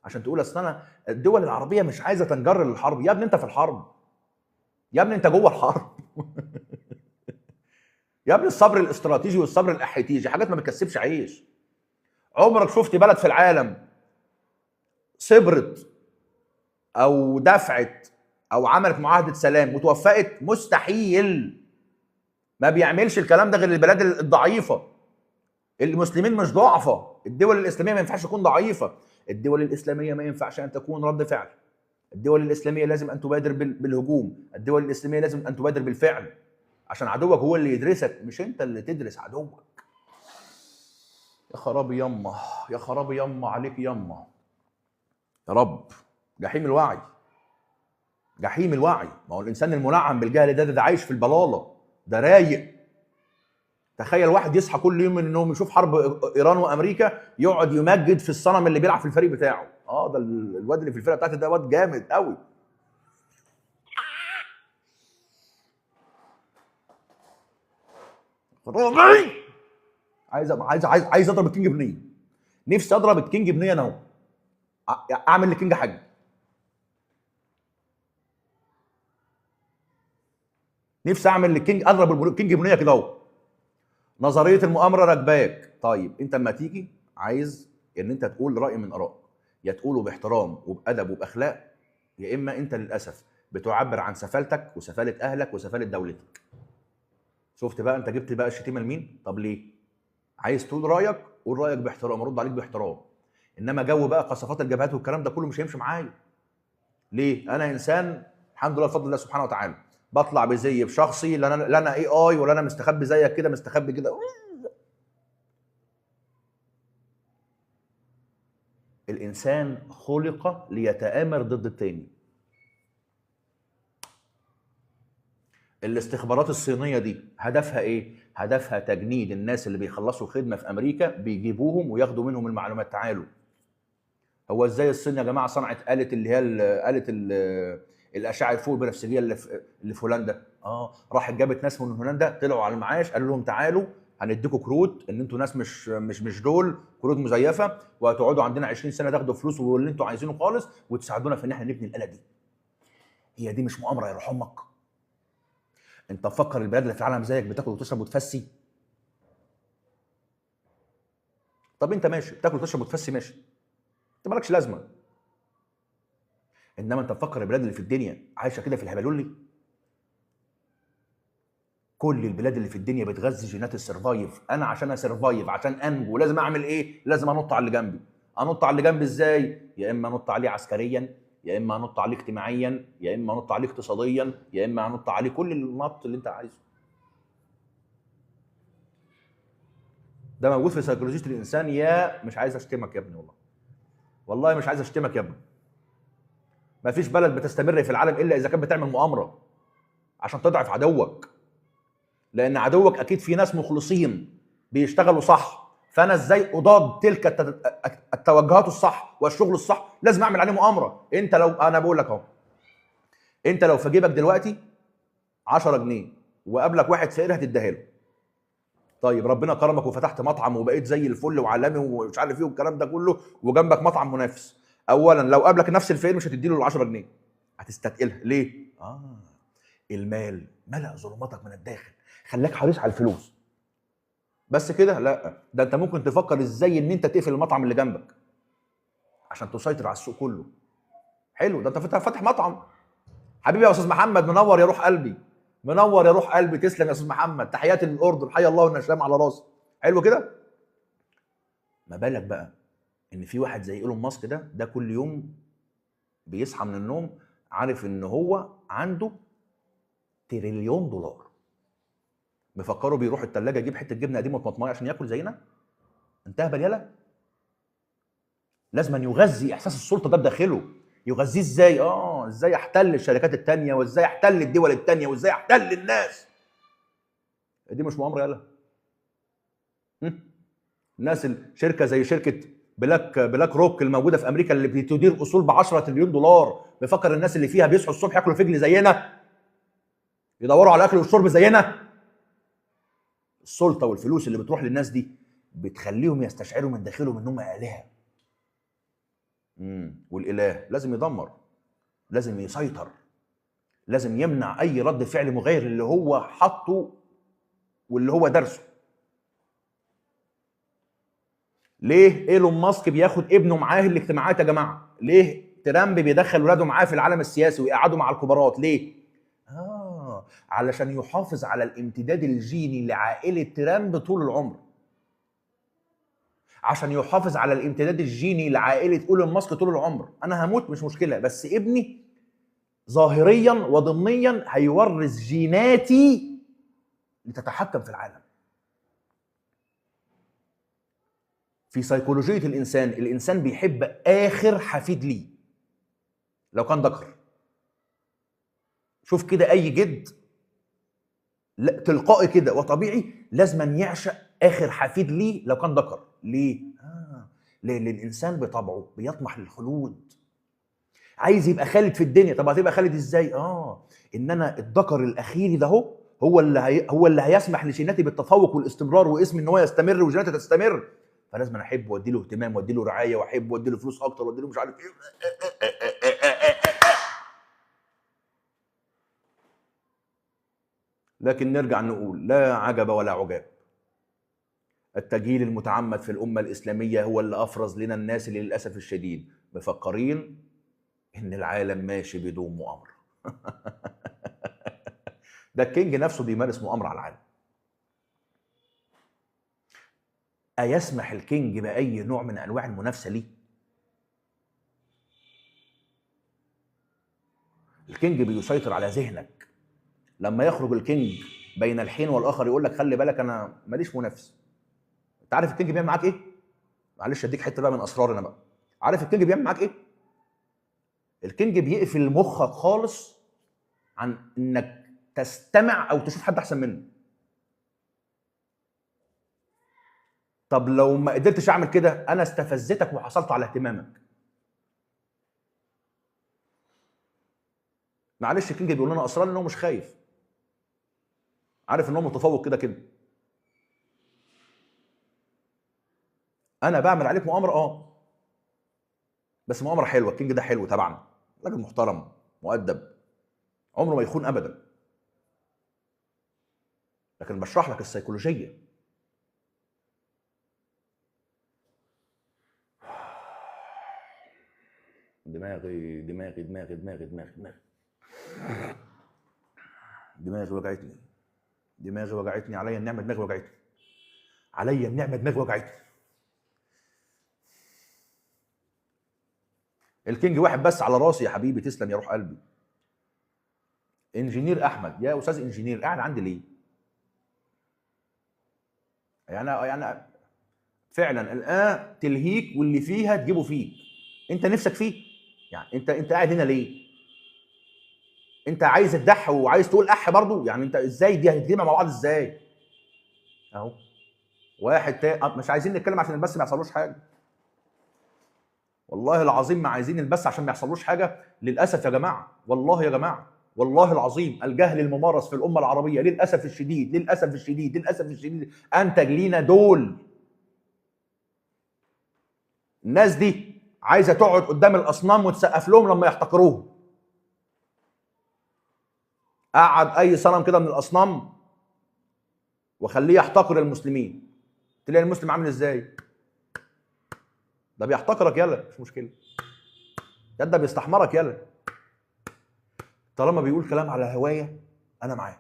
عشان تقول اصل انا الدول العربيه مش عايزه تنجر للحرب، يا ابني انت في الحرب، يا ابني انت جوه الحرب. يا ابني الصبر الاستراتيجي والصبر الاحتياجي حاجات ما بتكسبش عيش. عمرك شفت بلد في العالم صبرت او دفعت او عملت معاهده سلام وتوفقت؟ مستحيل. ما بيعملش الكلام ده غير البلاد الضعيفه. المسلمين مش ضعفة، الدول الاسلاميه ما ينفعش تكون ضعيفه، الدول الاسلاميه ما ينفعش ان تكون رد فعل، الدول الاسلاميه لازم ان تبادر بالهجوم، الدول الاسلاميه لازم ان تبادر بالفعل، عشان عدوك هو اللي يدرسك مش انت اللي تدرس عدوك. يا خرابي يما، يا خرابي يما عليك يما، يا رب. جحيم الوعي، جحيم الوعي. ما هو الانسان المنعم بالجهل ده عايش في البلاله، ده رايق. تخيل واحد يصحى كل يوم من النوم يشوف حرب ايران وامريكا يقعد يمجد في الصنم اللي بيلعب في الفريق بتاعه. ده الواد اللي في الفرقه بتاعتي ده واد جامد قوي. عايز اضرب الكينج بنيه. نفسي اضرب الكينج بنيه انا اهو. اعمل للكينج حاجه. نفسي اعمل للكينج، اضرب الكينج بنيه كده اهو. نظريه المؤامره راكباك. طيب انت اما تيجي عايز ان انت تقول راي من ارائك، يا تقوله باحترام وبادب وباخلاق، يا اما انت للاسف بتعبر عن سفالتك وسفاله اهلك وسفاله دولتك. شفت بقى انت جبت بقى الشتيمه لمين؟ طب ليه؟ عايز تقول رايك قول رايك باحترام، ارد عليك باحترام. انما جو بقى قصفات الجبهات والكلام ده كله مش هيمشي معايا. ليه؟ انا انسان الحمد لله بفضل الله سبحانه وتعالى بطلع بزي بشخصي، لا انا اي ولا انا مستخبي زيك كده، مستخبي كده. الانسان خلق ليتآمر ضد التاني. الاستخبارات الصينيه دي هدفها ايه؟ هدفها تجنيد الناس اللي بيخلصوا خدمه في امريكا، بيجيبوهم وياخدوا منهم المعلومات. تعالوا، هو ازاي الصين يا جماعه صنعت آلة اللي هي آلة الاشعه الفوق البنفسجيه اللي في هولندا؟ راحت جابت ناس من هولندا طلعوا على المعاش، قالوا لهم تعالوا هنديكم كروت ان انتوا ناس مش دول كروت مزيفه، وهتقعدوا عندنا 20 سنه تاخدوا فلوس واللي انتوا عايزينه خالص وتساعدونا في ان احنا نبني الآلة دي. هي دي مش مؤامره يا روح امك؟ انت مفكر البلاد اللي في العالم زيك بتاكل وتشرب وتفسي؟ طب انت ماشي بتاكل وتشرب وتفسي، ماشي، انت مالكش لازمه. انما انت مفكر البلاد اللي في الدنيا عايشه كده في الهبلولي؟ كل البلاد اللي في الدنيا بتغذي جينات السرفايف. انا عشان اسرفايف، عشان انجو، لازم اعمل ايه؟ لازم انط على اللي جنبي. انط على اللي جنبي ازاي؟ يا اما انط عليه عسكريا، يا اما انط عليه اجتماعيا، يا اما انط عليه اقتصاديا، يا اما انط عليه كل النط اللي انت عايزه. ده موجود في سيكولوجيه الانسان. يا مش عايز اشتمك يا ابني، والله مش عايز اشتمك يا ابني. ما فيش بلد بتستمر في العالم الا اذا كانت بتعمل مؤامره عشان تضعف عدوك، لان عدوك اكيد في ناس مخلصين بيشتغلوا صح، فانا ازاي اضاد تلك التوجهات الصح والشغل الصح؟ لازم اعمل عليه مؤامره. انت لو انا بقول لك اهو، انت لو في جيبك دلوقتي 10 جنيه وقابلك واحد فقير هتديها له، طيب ربنا كرمك وفتحت مطعم وبقيت زي الفل وعالمي ومش عارف ايه والكلام ده كله، وجنبك مطعم منافس، اولا لو قابلك نفس الفقير مش هتديله ال 10 جنيه، هتستثقلها. ليه؟ المال ملأ ظلماتك من الداخل، خلاك حريص على الفلوس. بس كده؟ لا، ده انت ممكن تفكر ازاي ان انت تقفل المطعم اللي جنبك عشان تسيطر على السوق كله. حلو، ده انت فاتح مطعم. حبيبي يا استاذ محمد، منور يا روح قلبي، منور يا روح قلبي، تسلم يا استاذ محمد، تحياتي للاردن، حيا الله والنشام على راسي. حلو كده. ما بالك بقى ان في واحد زي ايلون ماسك ده كل يوم بيصحى من النوم عارف ان هو عنده تريليون دولار، مفكره بيروح الثلاجه يجيب حته جبنه قديمه وطماطمايه عشان ياكل زينا؟ انتهى باليلا. لازم يغذي احساس السلطه ده بداخله. يغذيه ازاي؟ ازاي احتل الشركات التانية، وازاي احتل الدول التانية، وازاي احتل الناس. دي مش مؤامره يلا؟ الناس شركه زي شركه بلاك روك الموجوده في امريكا اللي بتدير اصول ب 10 تريليون دولار، بيفكر الناس اللي فيها بيصحوا الصبح ياكلوا فجل زينا، يدوروا على الاكل والشرب زينا. السلطه والفلوس اللي بتروح للناس دي بتخليهم يستشعروا من داخلهم انهم الهه. والاله لازم يدمر، لازم يسيطر، لازم يمنع اي رد فعل مغاير اللي هو حاطه واللي هو درسه. ليه ايلون ماسك بياخد ابنه معاه الاجتماعات يا جماعه؟ ليه ترامب بيدخل ولاده معاه في العالم السياسي ويقعدوا مع الكبارات؟ ليه؟ علشان يحافظ على الامتداد الجيني لعائله ترامب طول العمر، عشان يحافظ على الامتداد الجيني لعائله ايلون ماسك طول العمر. انا هموت مش مشكله، بس ابني ظاهريا وضمنيا هيورث جيناتي لتتحكم في العالم. في سيكولوجيه الانسان بيحب اخر حفيد ليه لو كان ذكر. شوف كده اي جد تلقائي كده وطبيعي لازم يعشق اخر حفيد ليه لو كان ذكر. ليه؟ لان الانسان بطبعه بيطمح للخلود، عايز يبقى خالد في الدنيا. طب هتبقى خالد ازاي؟ ان انا الذكر الاخيري ده هو اللي هيسمح لجيناتي بالتفوق والاستمرار، واسمي ان هو يستمر وجيناتي تستمر. فلازم احبه وادي له اهتمام وادي له رعايه واحبه وادي له فلوس اكتر وادي له مش عارف ايه. لكن نرجع نقول لا عجب ولا عجاب، التجهيل المتعمد في الامه الاسلاميه هو اللي افرز لنا الناس اللي للاسف الشديد مفكرين ان العالم ماشي بدون مؤامره. ده الكينج نفسه بيمارس مؤامره على العالم. أيسمح الكينج بأي نوع من أنواع المنافسة ليه؟ الكينج بيسيطر على ذهنك. لما يخرج الكينج بين الحين والآخر يقول لك خلي بالك أنا ماليش منافس. أنت عارف الكينج بيعمل معاك إيه؟ معلش أديك حتة بقى من أسرارنا بقى. عارف الكينج بيعمل معاك إيه؟ الكينج بيقفل مخك خالص عن إنك تستمع أو تشوف حد أحسن منه. طب لو ما قدرتش أعمل كده أنا استفزتك وحصلت على اهتمامك. معلش الكينج بيقول لنا اسرار ان هو مش خايف، عارف ان هو متفوق كده كده. انا بعمل عليك مؤامره بس مؤامره حلوه. الكينج ده حلو طبعا، راجل محترم مؤدب عمره ما يخون ابدا، لكن بشرح لك السيكولوجيه. دماغي دماغي دماغي دماغي دماغي دماغي دماغي وجعتني، دماغي وجعتني، عليا النعمه دماغي وجعتني، عليا النعمه دماغي وجعتني. الكينج واحد بس على راسي يا حبيبي، تسلم يا روح قلبي. انجينير احمد، يا استاذ انجينير قاعد عندي ليه؟ يعني فعلا الان تلهيك واللي فيها تجيبه فيك. انت نفسك فيه يعني، انت قاعد هنا ليه؟ انت عايز تدح وعايز تقول اح برضه؟ يعني انت ازاي دي هتتجمع مع بعض ازاي؟ اهو واحد تاني مش عايزين نتكلم عشان البث ما يحصلوش حاجه، والله العظيم ما عايزين البث عشان ما يحصلوش حاجه. للاسف يا جماعه، والله يا جماعه، والله العظيم الجهل الممارس في الامه العربيه للاسف الشديد للاسف الشديد للاسف الشديد انتج لينا دول. الناس دي عايزه تقعد قدام الاصنام وتسقف لهم لما يحتقروه. قعد اي صنم كده من الاصنام وخليه يحتقر المسلمين، تلاقي المسلم عامل ازاي؟ ده بيحتقرك يلا، مش مشكله، ده بيستحمرك يلا، طالما بيقول كلام على هوايه انا معاه.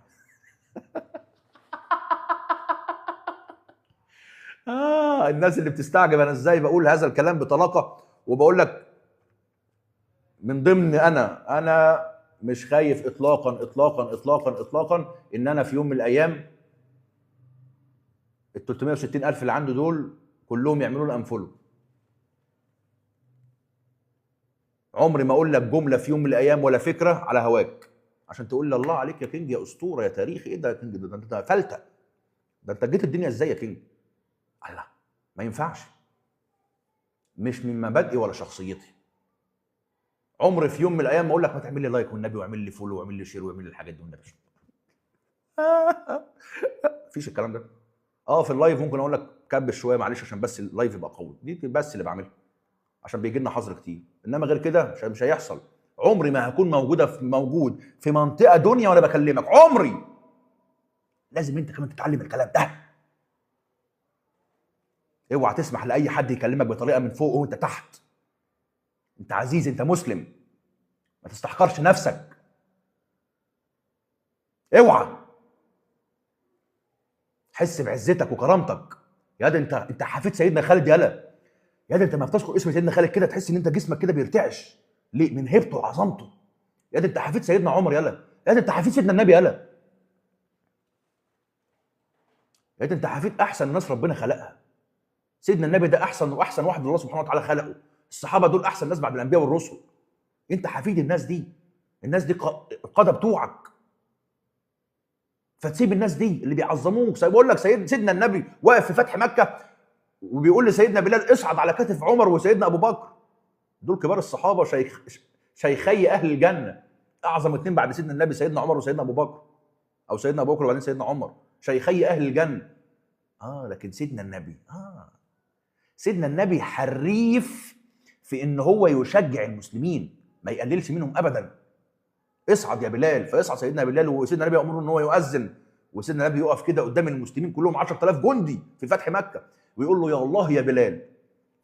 الناس اللي بتستعجب انا ازاي بقول هذا الكلام بطلاقه، وبقول لك من ضمن انا مش خايف اطلاقا اطلاقا اطلاقا اطلاقا ان انا في يوم من الايام ال 360 الف اللي عنده دول كلهم يعملوا لي انفولو. عمري ما اقول لك جمله في يوم من الايام ولا فكره على هواك عشان تقول لي الله عليك يا كينج يا اسطوره يا تاريخ. ايه ده يا كينج؟ ده انت فلته، ده انت جيت الدنيا ازاي يا كينج؟ الله، ما ينفعش، مش من مبادئي ولا شخصيتي. عمري في يوم من الايام ما اقول لك ما تعمل لي لايك والنبي واعمل لي فولو واعمل لي شير واعمل لي الحاجات دي والنبي. مفيش الكلام ده. في اللايف ممكن اقول لك كبش شويه معلش عشان بس اللايف يبقى قوي، دي بس اللي بعملها عشان بيجي لنا حظر كتير، انما غير كده مش هيحصل. عمري ما هكون موجود في منطقه دنيا وانا بكلمك، عمري. لازم انت كمان تتعلم الكلام ده. اوعى تسمح لاي حد يكلمك بطريقه من فوق وانت تحت. انت عزيز، انت مسلم، ما تستحقرش نفسك. اوعى. حس بعزتك وكرامتك. يا ده انت حفيد سيدنا خالد، يالا يا ده انت ما بتذكر اسم سيدنا خالد كده تحس ان انت جسمك كده بيرتعش. ليه؟ من هيبته وعظمته. يا ده انت حفيد سيدنا عمر، يالا يا ده انت حفيد سيدنا النبي، يالا يا ده انت حفيد احسن الناس ربنا خلقها. سيدنا النبي ده احسن واحد الله سبحانه وتعالى خلقه. الصحابه دول احسن ناس بعد الانبياء والرسل. انت حفيد الناس دي. الناس دي القاده بتوعك، فتسيب الناس دي اللي بيعظموك. بقول لك سيدنا النبي واقف في فتح مكه وبيقول لسيدنا بلال اصعد على كتف عمر وسيدنا ابو بكر. دول كبار الصحابه، شيخي اهل الجنه، اعظم اثنين بعد سيدنا النبي سيدنا عمر وسيدنا ابو بكر، او سيدنا ابو بكر وبعدين سيدنا عمر، شيخي اهل الجنه. لكن سيدنا النبي حريف في ان هو يشجع المسلمين، ما يقللش منهم ابدا. اصعد يا بلال، فيصعد سيدنا بلال وسيدنا النبي يامره ان هو يؤذن، وسيدنا النبي يقف كده قدام المسلمين كلهم 10000 جندي في فتح مكه ويقول له يا الله يا بلال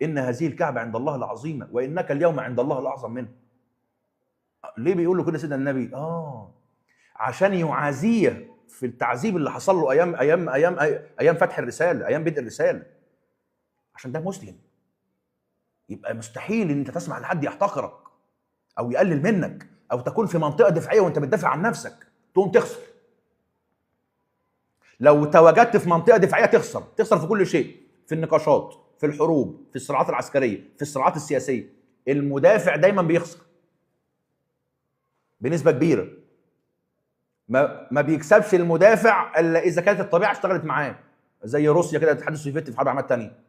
ان هذه الكعبه عند الله العظيمه وانك اليوم عند الله الاعظم منه. ليه بيقول له كده سيدنا النبي؟ عشان يعازيه في التعذيب اللي حصل له ايام فتح الرساله، ايام بدء الرساله، عشان ده مسلم. يبقى مستحيل ان انت تسمع لحد يحتقرك او يقلل منك او تكون في منطقه دفاعيه وانت بتدافع عن نفسك تقوم تخسر. لو تواجدت في منطقه دفاعيه تخسر في كل شيء، في النقاشات، في الحروب، في الصراعات العسكريه، في الصراعات السياسيه. المدافع دايما بيخسر بنسبه كبيره. ما بيكسبش المدافع الا اذا كانت الطبيعه اشتغلت معاه، زي روسيا كده، الاتحاد السوفيتي في حرب العالميه الثانيه.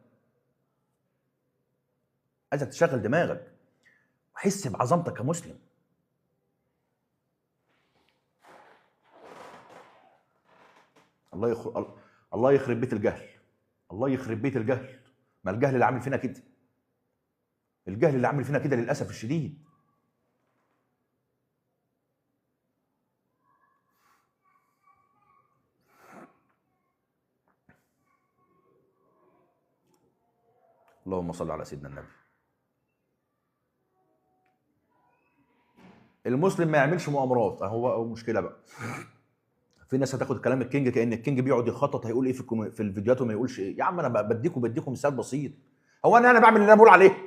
عايزك تشغل دماغك وحس بعظمتك كمسلم. الله يخرب بيت الجهل، الله يخرب بيت الجهل. ما الجهل اللي عامل فينا كده، الجهل اللي عامل فينا كده للاسف الشديد. اللهم صل على سيدنا النبي. المسلم ما يعملش مؤامرات، هو مشكله بقى. في ناس هتاخد كلام الكينج كأن الكينج بيقعد يخطط هيقول ايه في الفيديوهات وما يقولش ايه. يا عم انا بديكم مثال بسيط. هو انا بعمل اللي انا بقول عليه؟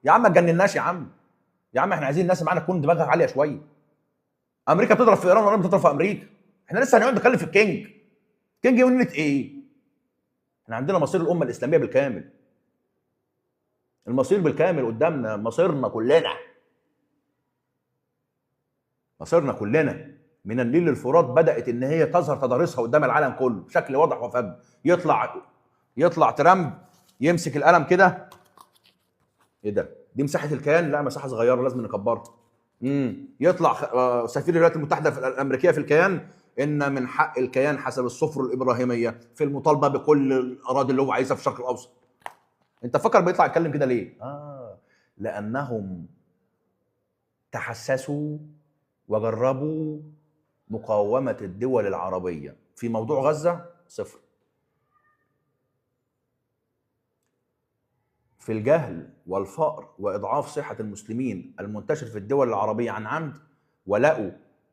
يا عم ما تجنناش يا عم. يا عم احنا عايزين الناس معانا تكون دماغها عاليه شويه. امريكا بتضرب في ايران ولا بتضرب في امريكا؟ احنا لسه هنقعد نتكلم في الكينج. كينج يونت ايه؟ احنا عندنا مصير الامه الاسلاميه بالكامل. المصير بالكامل قدامنا، مصيرنا كلنا. مصيرنا كلنا من النيل للفرات بدات ان هي تظهر تضاريسها قدام العالم كله بشكل واضح وفج. يطلع يطلع ترامب يمسك القلم كده، ايه ده؟ دي مساحه الكيان؟ لا مساحه صغيره لازم نكبرها. يطلع سفير الولايات المتحده الامريكيه في الكيان، ان من حق الكيان حسب الصفر الابراهيميه في المطالبه بكل الاراضي اللي هو عايزها في الشرق الاوسط. انت فكر بيطلع يتكلم كده ليه؟ لانهم تحسسوا وجربوا مقاومه الدول العربيه في موضوع غزه صفر. في الجهل والفقر واضعاف صحه المسلمين المنتشر في الدول العربيه عن عمد، ولقوا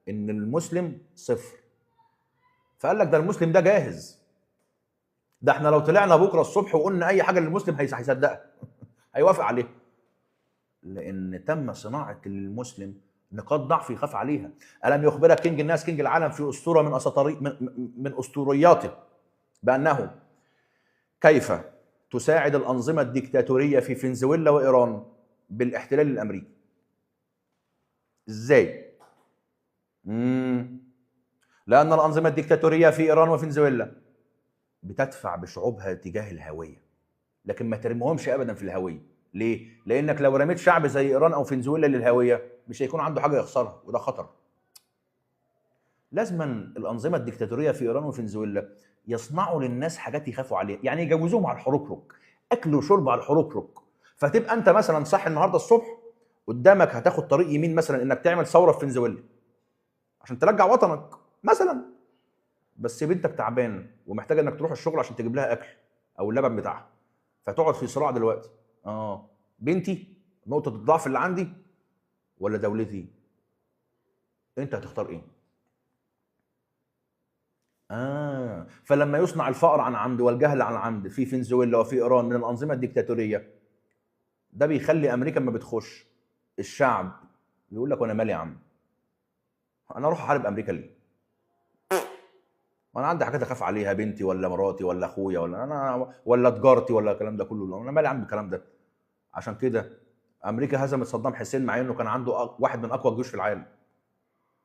ان المسلم صفر، فقال لك ده المسلم ده جاهز، ده احنا لو طلعنا بكره الصبح وقلنا اي حاجه للمسلم هيصدقها هيوافق عليها، لان تم صناعه المسلم نقاط ضعف يخاف عليها. الم يخبرك كينج الناس كينج العالم في اسطوره من اسطورياته بانه كيف تساعد الانظمه الديكتاتوريه في فنزويلا وايران بالاحتلال الامريكي. ازاي؟ لان الانظمه الديكتاتوريه في ايران وفنزويلا بتدفع بشعوبها تجاه الهويه، لكن ما ترميهمش ابدا في الهويه. ليه؟ لانك لو رميت شعب زي ايران او فنزويلا للهويه مش هيكون عنده حاجه يخسرها، وده خطر. لازما الانظمه الديكتاتوريه في ايران وفنزويلا يصنعوا للناس حاجات يخافوا عليها، يعني يجوزوهم على الحركرك، اكل وشرب على الحركرك. فتبقى انت مثلا صح النهارده الصبح قدامك هتاخد طريق يمين مثلا انك تعمل ثوره في فنزويلا عشان ترجع وطنك مثلا، بس بنتك تعبان ومحتاجه انك تروح الشغل عشان تجيب لها اكل او اللبن بتاعها، فتقعد في صراع دلوقتي. بنتي نقطه الضعف اللي عندي ولا دولتي؟ انت هتختار ايه؟ فلما يصنع الفقر عن عمد والجهل عن عمد في فنزويلا وفي ايران من الانظمه الديكتاتوريه، ده بيخلي امريكا ما بتخش الشعب يقول لك وانا مالي يا عم، انا اروح احارب امريكا ليه؟ وانا عندي حاجات اخاف عليها، بنتي ولا مراتي ولا اخويا ولا انا ولا تجارتي ولا الكلام ده كله، انا مالي يا عم بالكلام ده. عشان كده امريكا هزمت صدام حسين مع انه كان عنده واحد من اقوى الجيوش في العالم،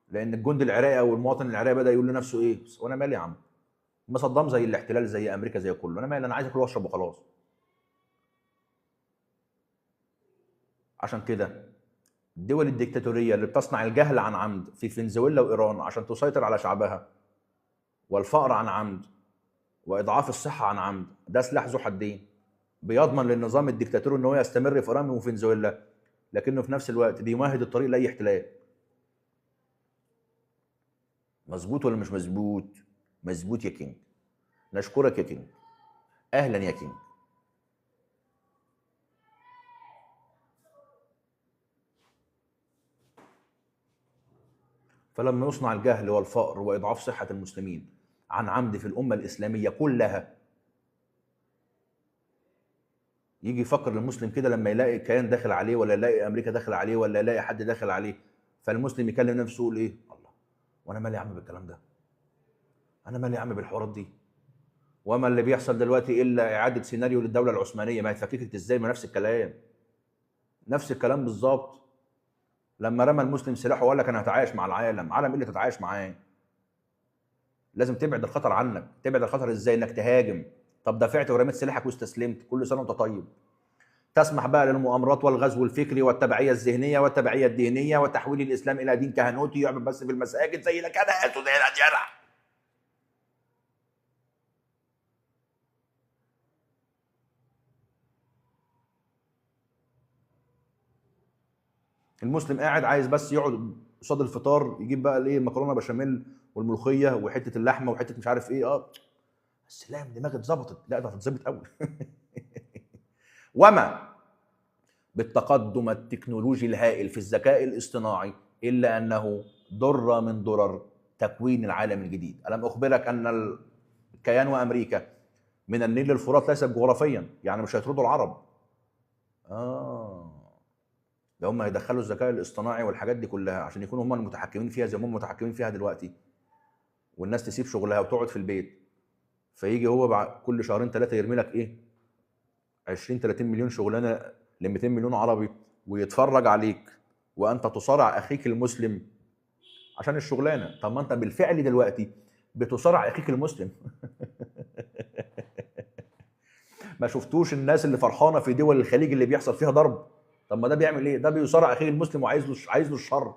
لان الجندي العراقي او المواطن العراقي بدا يقول لنفسه ايه؟ وانا مالي يا عم، ما صدام زي الاحتلال زي امريكا زي كله، انا مالي، انا عايز اكل واشرب وخلاص. عشان كده الدول الديكتاتوريه اللي بتصنع الجهل عن عمد في فنزويلا وايران عشان تسيطر على شعبها، والفقر عن عمد، واضعاف الصحه عن عمد، ده سلاح ذو حدين بيضمن للنظام الديكتاتوري ان هو يستمر في ايران وفنزويلا، لكنه في نفس الوقت بيمهد الطريق لاي احتلال. مظبوط ولا مش مظبوط؟ مظبوط يا كينج. نشكرك يا كينج. اهلا يا كينج. فلما يصنع الجهل والفقر واضعاف صحه المسلمين عن عمد في الامه الاسلاميه كلها، يجي يفكر المسلم كده لما يلاقي كيان داخل عليه ولا يلاقي امريكا داخل عليه ولا يلاقي حد داخل عليه، فالمسلم يكلم نفسه يقول ايه؟ الله، وانا مالي يا عم بالكلام ده؟ انا مالي يا عم بالحوارات دي؟ وما اللي بيحصل دلوقتي الا اعاده سيناريو للدوله العثمانيه، ما هي اتفككت ازاي؟ ما نفس الكلام، نفس الكلام بالظبط. لما رمى المسلم سلاحه وقال لك انا هتعايش مع العالم، عالم ايه اللي تتعايش معاه؟ لازم تبعد الخطر عنك. تبعد الخطر ازاي؟ انك تهاجم. طب دافعت ورميت سلاحك واستسلمت، كل سنه وانت طيب. تسمح بقى للمؤامرات والغزو الفكري والتبعيه الذهنيه والتبعيه الدينيه وتحويل الاسلام الى دين كهنوتي يعبد بس في المساجد زي الكنائس وزي الاديره. المسلم قاعد عايز بس يقعد قصاد الفطار يجيب بقى الايه، المكرونه بشاميل والملوخيه وحته اللحمه وحته مش عارف ايه. السلام، دماغي اتظبطت. لا ده هتتظبط قوي. وما بالتقدم التكنولوجي الهائل في الذكاء الاصطناعي الا انه ضر من ضرر تكوين العالم الجديد. الم اخبرك ان الكيان وامريكا من النيل للفرات ليست جغرافيا، يعني مش هيطردوا العرب. ده هم هيدخلوا الذكاء الاصطناعي والحاجات دي كلها عشان يكونوا هم المتحكمين فيها زي ما هم متحكمين فيها دلوقتي، والناس تسيب شغلها وتقعد في البيت. فيجي هو بعد كل شهرين ثلاثه يرمي لك ايه؟ 20 30 مليون شغلانه ل 200 مليون عربي، ويتفرج عليك وانت تصارع اخيك المسلم عشان الشغلانه. طب ما انت بالفعل دلوقتي بتصارع اخيك المسلم. ما شفتوش الناس اللي فرحانه في دول الخليج اللي بيحصل فيها ضرب؟ طب ما ده بيعمل ايه؟ ده بيصارع اخيه المسلم وعايز له الشر.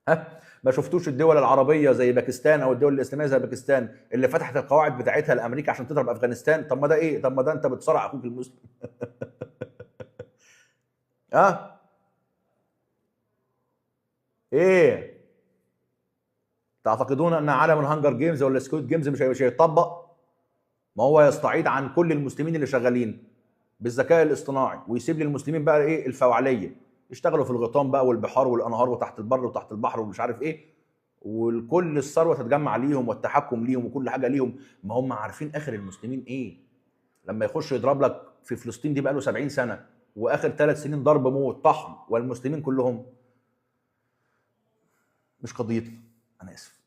ها، ما شفتوش الدول العربيه زي باكستان او الدول الاسلاميه زي باكستان اللي فتحت القواعد بتاعتها لامريكا عشان تضرب افغانستان؟ طب ما ده ايه؟ طب ما ده انت بتصارع اخوك المسلم. ها، ايه؟ تعتقدون ان عالم الهانجر جيمز ولا سكوت جيمز مش هيتطبق؟ ما هو يستعيد عن كل المسلمين اللي شغالين بالذكاء الاصطناعي ويسيب للمسلمين بقى ايه؟ الفوعليه، يشتغلوا في الغيطان بقى والبحار والانهار وتحت البر وتحت البحر ومش عارف ايه، والكل الثروه تتجمع ليهم والتحكم ليهم وكل حاجه ليهم. ما هم عارفين اخر المسلمين ايه. لما يخش يضرب لك في فلسطين دي بقى له 70 سنه واخر 3 سنين ضرب موت طحن والمسلمين كلهم. مش قضيتنا، انا اسف.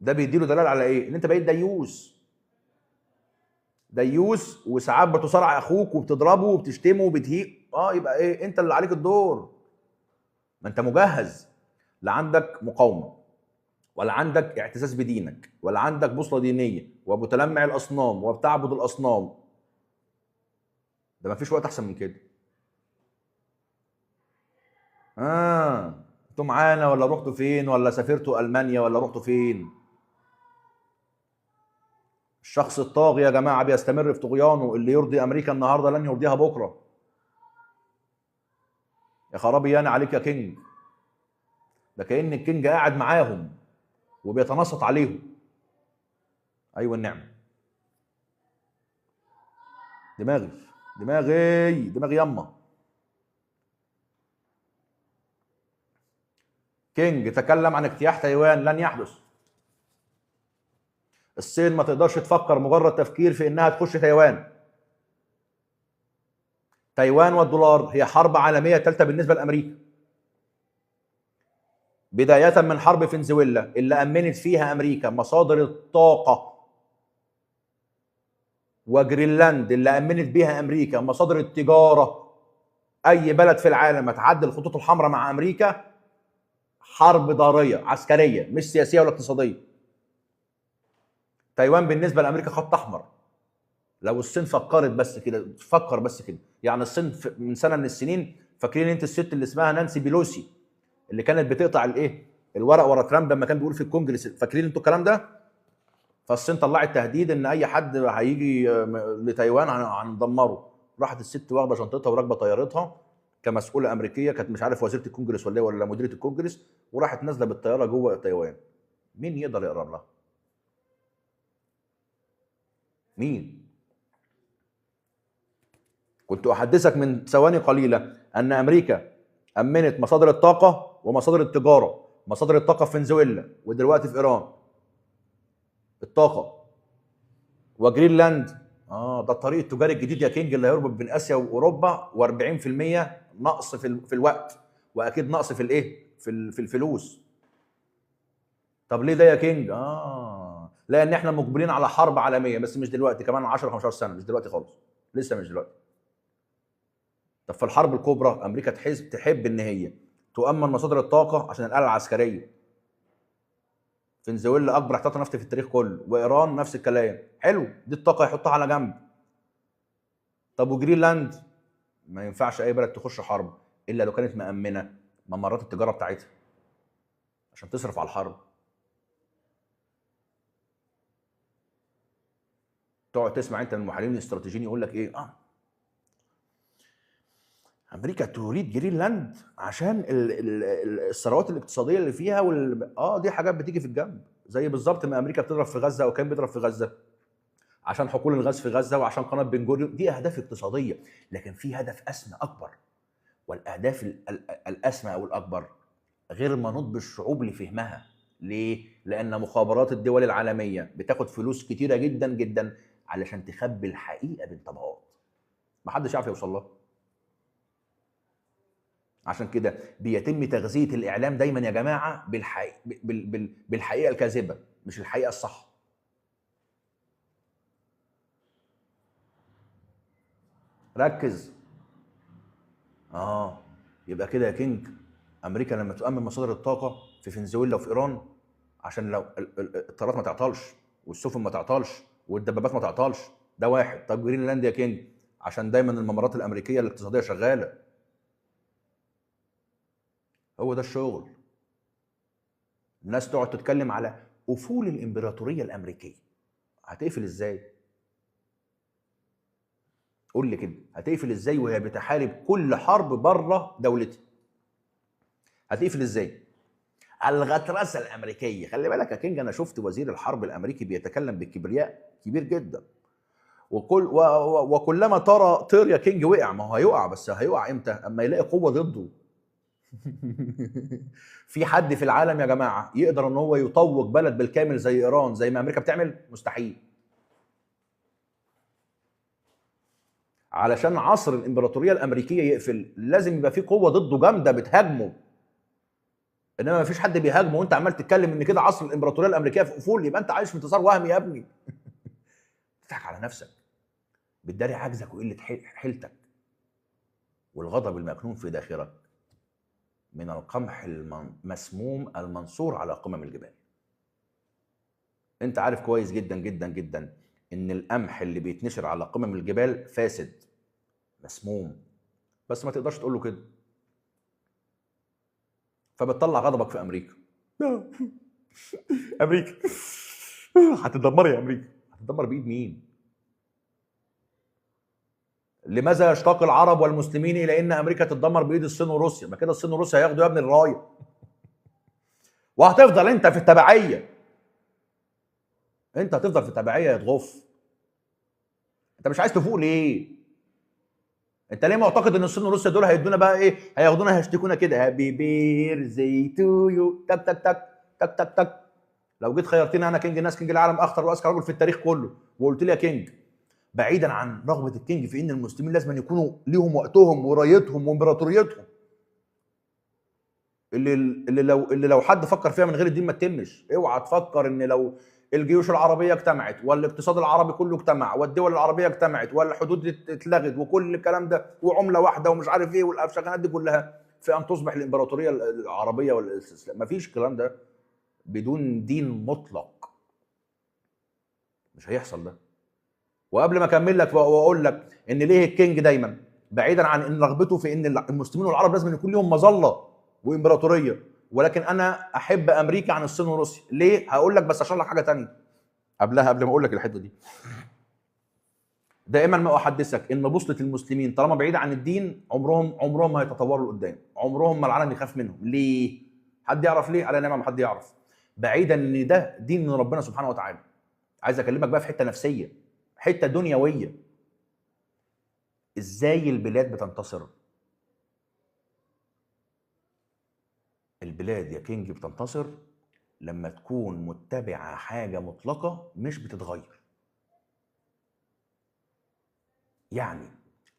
ده بيديله دلال على ايه؟ ان انت بقيت ديوس. ديوس وساعات بتصارع اخوك وبتضربه وبتشتمه وبتهيق. يبقى ايه؟ انت اللي عليك الدور. ما انت مجهز. لا عندك مقاومه ولا عندك اعتزاز بدينك ولا عندك بوصله دينيه ومتلمع الاصنام وبتعبد الاصنام. ده ما فيش وقت احسن من كده. انتوا معانا ولا رحتوا فين؟ ولا سافرتوا المانيا ولا رحتوا فين؟ الشخص الطاغي يا جماعه بيستمر في طغيانه. اللي يرضي امريكا النهارده لن يرضيها بكره. يا خرابي يانا عليك يا كينج. ده كأن الكينج قاعد معاهم وبيتنصت عليهم. ايوه النعمه. دماغي دماغي يما. كينج تكلم عن اجتياح تايوان. لن يحدث. الصين ما تقدرش تفكر مجرد تفكير في انها تخش تايوان. تايوان والدولار هي حرب عالميه ثالثه بالنسبه لامريكا. بدايه من حرب فنزويلا اللي امنت فيها امريكا مصادر الطاقه، وجرينلاند اللي امنت بيها امريكا مصادر التجاره. اي بلد في العالم هتعدي الخطوط الحمراء مع امريكا حرب ضاريه عسكريه مش سياسيه ولا اقتصاديه. تايوان بالنسبه لامريكا خط احمر. لو الصين فكرت بس كده، تفكر بس كده. يعني الصين من سنه من السنين، فاكرين انت الست اللي اسمها نانسي بيلوسي اللي كانت بتقطع الايه؟ الورق ورا ترامب لما كان بيقول في الكونجرس؟ فاكرين انتوا الكلام ده؟ فالصين طلعت تهديد ان اي حد هيجي لتايوان هندمره. راحت الست واخده شنطتها وراكبه طيارتها كمسؤوله امريكيه، كانت مش عارف وزيره الكونجرس ولا مديره الكونجرس، وراحت نازله بالطياره جوه تايوان. مين يقدر يقرب لها؟ مين؟ كنت احدثك من ثواني قليله ان امريكا امنت مصادر الطاقه ومصادر التجاره. مصادر الطاقه في فنزويلا ودلوقتي في ايران. الطاقه وجرينلاند. ده الطريق التجاري الجديد يا كينج اللي هيربط بين اسيا واوروبا، و40% نقص في الوقت، واكيد نقص في الايه؟ في الفلوس. طب ليه ده يا كينج؟ لان احنا مقبلين على حرب عالميه، بس مش دلوقتي، كمان 10 15 سنه، مش دلوقتي خالص. لسه مش دلوقتي. طب في الحرب الكبرى امريكا تحب ان هي تؤمن مصادر الطاقه عشان الاله العسكريه. فنزويلا اكبر احتياط نفط في التاريخ كله، وايران نفس الكلام. حلو، دي الطاقه يحطها على جنب. طب وجرينلاند؟ ما ينفعش اي بلد تخش حرب الا لو كانت مامنه ممرات التجاره بتاعتها عشان تصرف على الحرب. تقعد تسمع انت من المحللين الاستراتيجيين يقول لك ايه؟ امريكا تريد جرينلاند عشان الثروات الاقتصاديه اللي فيها دي حاجات بتيجي في الجنب. زي بالظبط ما امريكا بتضرب في غزه او كان بيضرب في غزه عشان حقول الغاز في غزه وعشان قناه بن جوريون. دي اهداف اقتصاديه، لكن في هدف اسمى اكبر. والاهداف الاسمى او الاكبر غير منوط بالشعوب لفهمها. ليه؟ لان مخابرات الدول العالميه بتاخد فلوس كتيره جدا جدا علشان تخبي الحقيقه بين طبقات محدش يعرف يوصل لها. عشان كده بيتم تغذيه الاعلام دايما يا جماعه بالحقيقه الكاذبه مش الحقيقه الصح. ركز. يبقى كده يا كينج، امريكا لما تؤمن مصادر الطاقه في فنزويلا وفي ايران عشان لو الطيارات ما تعطلش والسفن ما تعطلش والدبابات ما تعطلش. ده واحد. طب جرينلاند يا كينج عشان دايما الممرات الامريكيه الاقتصاديه شغاله. هو ده الشغل. الناس تقعد تتكلم على افول الامبراطوريه الامريكيه. هتقفل ازاي؟ قول لي كده، هتقفل ازاي وهي بتحارب كل حرب بره دولتها؟ هتقفل ازاي؟ الغطرسه الامريكيه. خلي بالك يا كينج، انا شفت وزير الحرب الامريكي بيتكلم بكبرياء كبير جدا. وكلما طير يا كينج وقع. ما هو هيقع، بس هيقع امتى؟ اما يلاقي قوه ضده. في حد في العالم يا جماعه يقدر ان هو يطوق بلد بالكامل زي ايران زي ما امريكا بتعمل؟ مستحيل. علشان عصر الامبراطوريه الامريكيه يقفل لازم يبقى في قوه ضده جامده بتهاجمه. انما ما فيش حد بيهاجمه وانت عمال تتكلم ان كده عصر الامبراطوريه الامريكيه في افول، يبقى انت عايش في انتصار وهمي يا ابني. تضحك على نفسك، بتداري عجزك وقله حيلتك والغضب المكنون في داخلك من القمح المسموم المنصور على قمم الجبال. انت عارف كويس جدا جدا جدا ان القمح اللي بيتنشر على قمم الجبال فاسد مسموم، بس ما تقدرش تقول له كده. فبتطلع غضبك في امريكا. امريكا هتدمر يا امريكا. هتدمر بايد مين؟ لماذا يشتاق العرب والمسلمين الى ان امريكا تتدمر بايد الصين وروسيا؟ ما كده الصين وروسيا هياخدوا يا ابني الرايه، وهتفضل انت في التبعيه. انت هتفضل في التبعيه يا تغف. انت مش عايز تفوق ليه؟ انت ليه معتقد ان الصين وروسيا دول هيدونا بقى ايه؟ هياخدونا هيشتكونا كده هابي بيرثدي تو يو تك تك تك تك تك تك. لو جيت خيرتني انا كينج الناس، كينج العالم، اخطر واذكى رجل في التاريخ كله، وقلت لي يا كينج بعيدا عن رغبه الكينج في ان المسلمين لازم أن يكونوا ليهم وقتهم ورايتهم وامبراطوريتهم اللي لو حد فكر فيها من غير الدين ما تتمش. اوعى تفكر ان لو الجيوش العربيه اجتمعت والاقتصاد العربي كله اجتمع والدول العربيه اجتمعت والحدود اتلغت وكل الكلام ده وعمله واحده ومش عارف ايه والافشخانات دي كلها في ان تصبح الامبراطوريه العربيه والاستسلام. مفيش الكلام ده بدون دين مطلق. مش هيحصل ده. وقبل ما اكمل لك واقول لك ان ليه الكينج دايما بعيدا عن ان رغبته في ان المسلمين والعرب لازم يكون لهم مظله وامبراطوريه، ولكن انا احب امريكا عن الصين وروسيا. ليه؟ هقول لك، بس اشرح لك حاجه ثانيه قبلها، قبل ما اقول لك الحته دي. دائما ما احدثك ان بوصله المسلمين طالما بعيده عن الدين عمرهم ما هيتطوروا لقدام، عمرهم ما العالم يخاف منهم. ليه؟ حد يعرف ليه؟ على نعمه ما حد يعرف. بعيدا ان ده دين من ربنا سبحانه وتعالى. عايز اكلمك بقى في حته نفسيه، حته دنيويه. ازاي البلاد بتنتصر؟ البلاد يا كينج بتنتصر لما تكون متبعة حاجة مطلقة مش بتتغير. يعني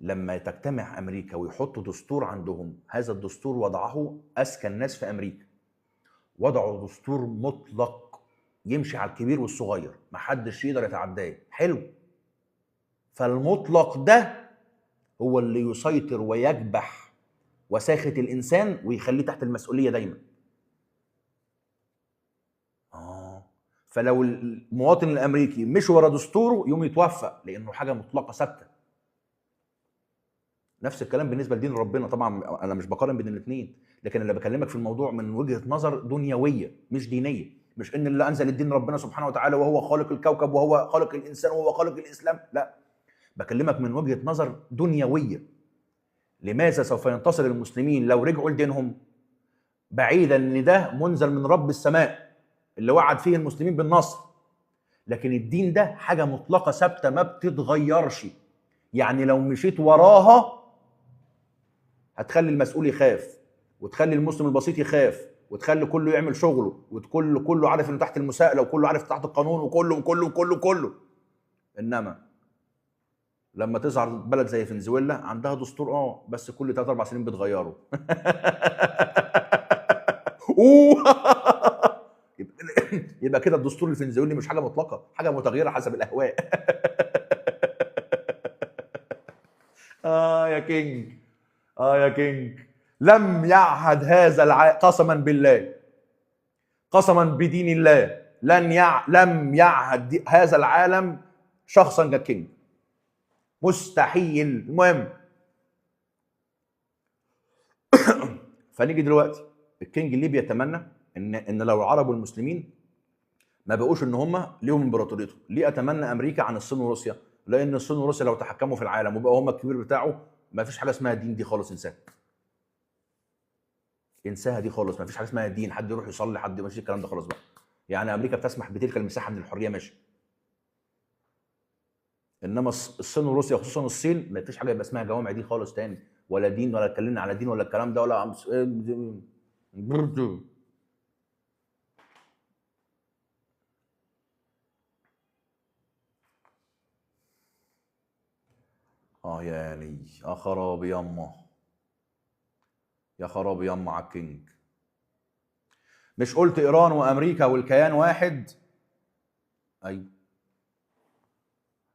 لما تجتمع أمريكا ويحطوا دستور عندهم، هذا الدستور وضعه أذكى الناس في أمريكا، وضعوا دستور مطلق يمشي على الكبير والصغير، محدش يقدر يتعداه. حلو. فالمطلق ده هو اللي يسيطر ويكبح وساخة الإنسان ويخليه تحت المسؤولية دايما. فلو المواطن الامريكي مش ورا دستوره يوم يتوفق لانه حاجه مطلقه ثابته. نفس الكلام بالنسبه لدين ربنا. طبعا انا مش بقارن بين الاثنين، لكن اللي بكلمك في الموضوع من وجهه نظر دنيويه مش دينيه. مش ان اللي انزل الدين ربنا سبحانه وتعالى وهو خالق الكوكب وهو خالق الانسان وهو خالق الاسلام، لا، بكلمك من وجهه نظر دنيويه. لماذا سوف ينتصر المسلمين لو رجعوا لدينهم؟ بعيدا ان ده منزل من رب السماء اللي وعد فيه المسلمين بالنصر، لكن الدين ده حاجه مطلقه ثابته ما بتتغيرش. يعني لو مشيت وراها هتخلي المسؤول يخاف، وتخلي المسلم البسيط يخاف، وتخلي كله يعمل شغله، وكله عارف انه تحت المساءله، وكله عارف تحت القانون، وكله. انما لما تظهر بلد زي فنزويلا عندها دستور بس كل 3 4 سنين بتغيره. يبقى كده الدستور الفنزويلي مش حاجه مطلقه، حاجه متغيره حسب الاهواء. يا كينج، يا كينج، لم يعهد هذا قسما بالله، قسما بدين الله، لم يعهد هذا العالم شخصا ككينج، مستحيل. المهم فنيجي دلوقتي الكينج اللي بيتمنى ان لو العرب والمسلمين ما بقوش ان هم ليهم امبراطوريتهم. ليه اتمنى امريكا عن الصين وروسيا؟ لان الصين وروسيا لو تحكموا في العالم وبقوا هم الكبير بتاعه، ما فيش حاجه اسمها دين دي خالص، انساها. انساها دي خالص، ما فيش حاجه اسمها دين، حد يروح يصلي، حد ماشي الكلام ده خلاص بقى. يعني امريكا بتسمح بتلك المساحه من الحريه، ماشي. انما الصين وروسيا، خصوصا الصين، ما فيش حاجه يبقى اسمها جوامع دي خالص تاني، ولا دين، ولا اتكلمنا على دين ولا الكلام ده، ولا يعني يا خرابي يما، يا خرابي يما على الكينج. مش قلت ايران وامريكا والكيان واحد؟ ايوه،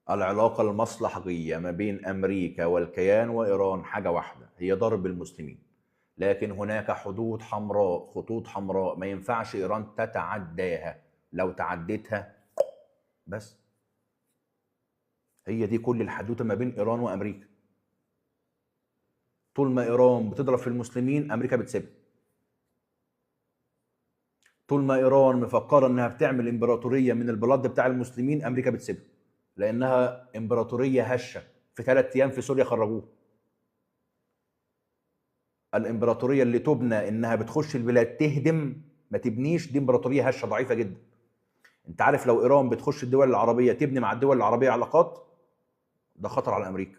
العلاقه المصلحيه ما بين امريكا والكيان وايران حاجه واحده، هي ضرب المسلمين. لكن هناك حدود حمراء، خطوط حمراء ما ينفعش ايران تتعداها. لو تعديتها بس، هي دي كل الحدوته ما بين ايران وامريكا. طول ما ايران بتضرب في المسلمين، امريكا بتسيبها. طول ما ايران مفكره انها بتعمل امبراطوريه من البلاد بتاع المسلمين، امريكا بتسيبها، لانها امبراطوريه هشه. في 3 ايام في سوريا خرجوها. الامبراطوريه اللي تبنى انها بتخش البلاد تهدم، ما تبنيش، دي امبراطوريه هشه ضعيفه جدا. انت عارف لو ايران بتخش الدول العربيه تبني مع الدول العربيه علاقات، ده خطر على امريكا.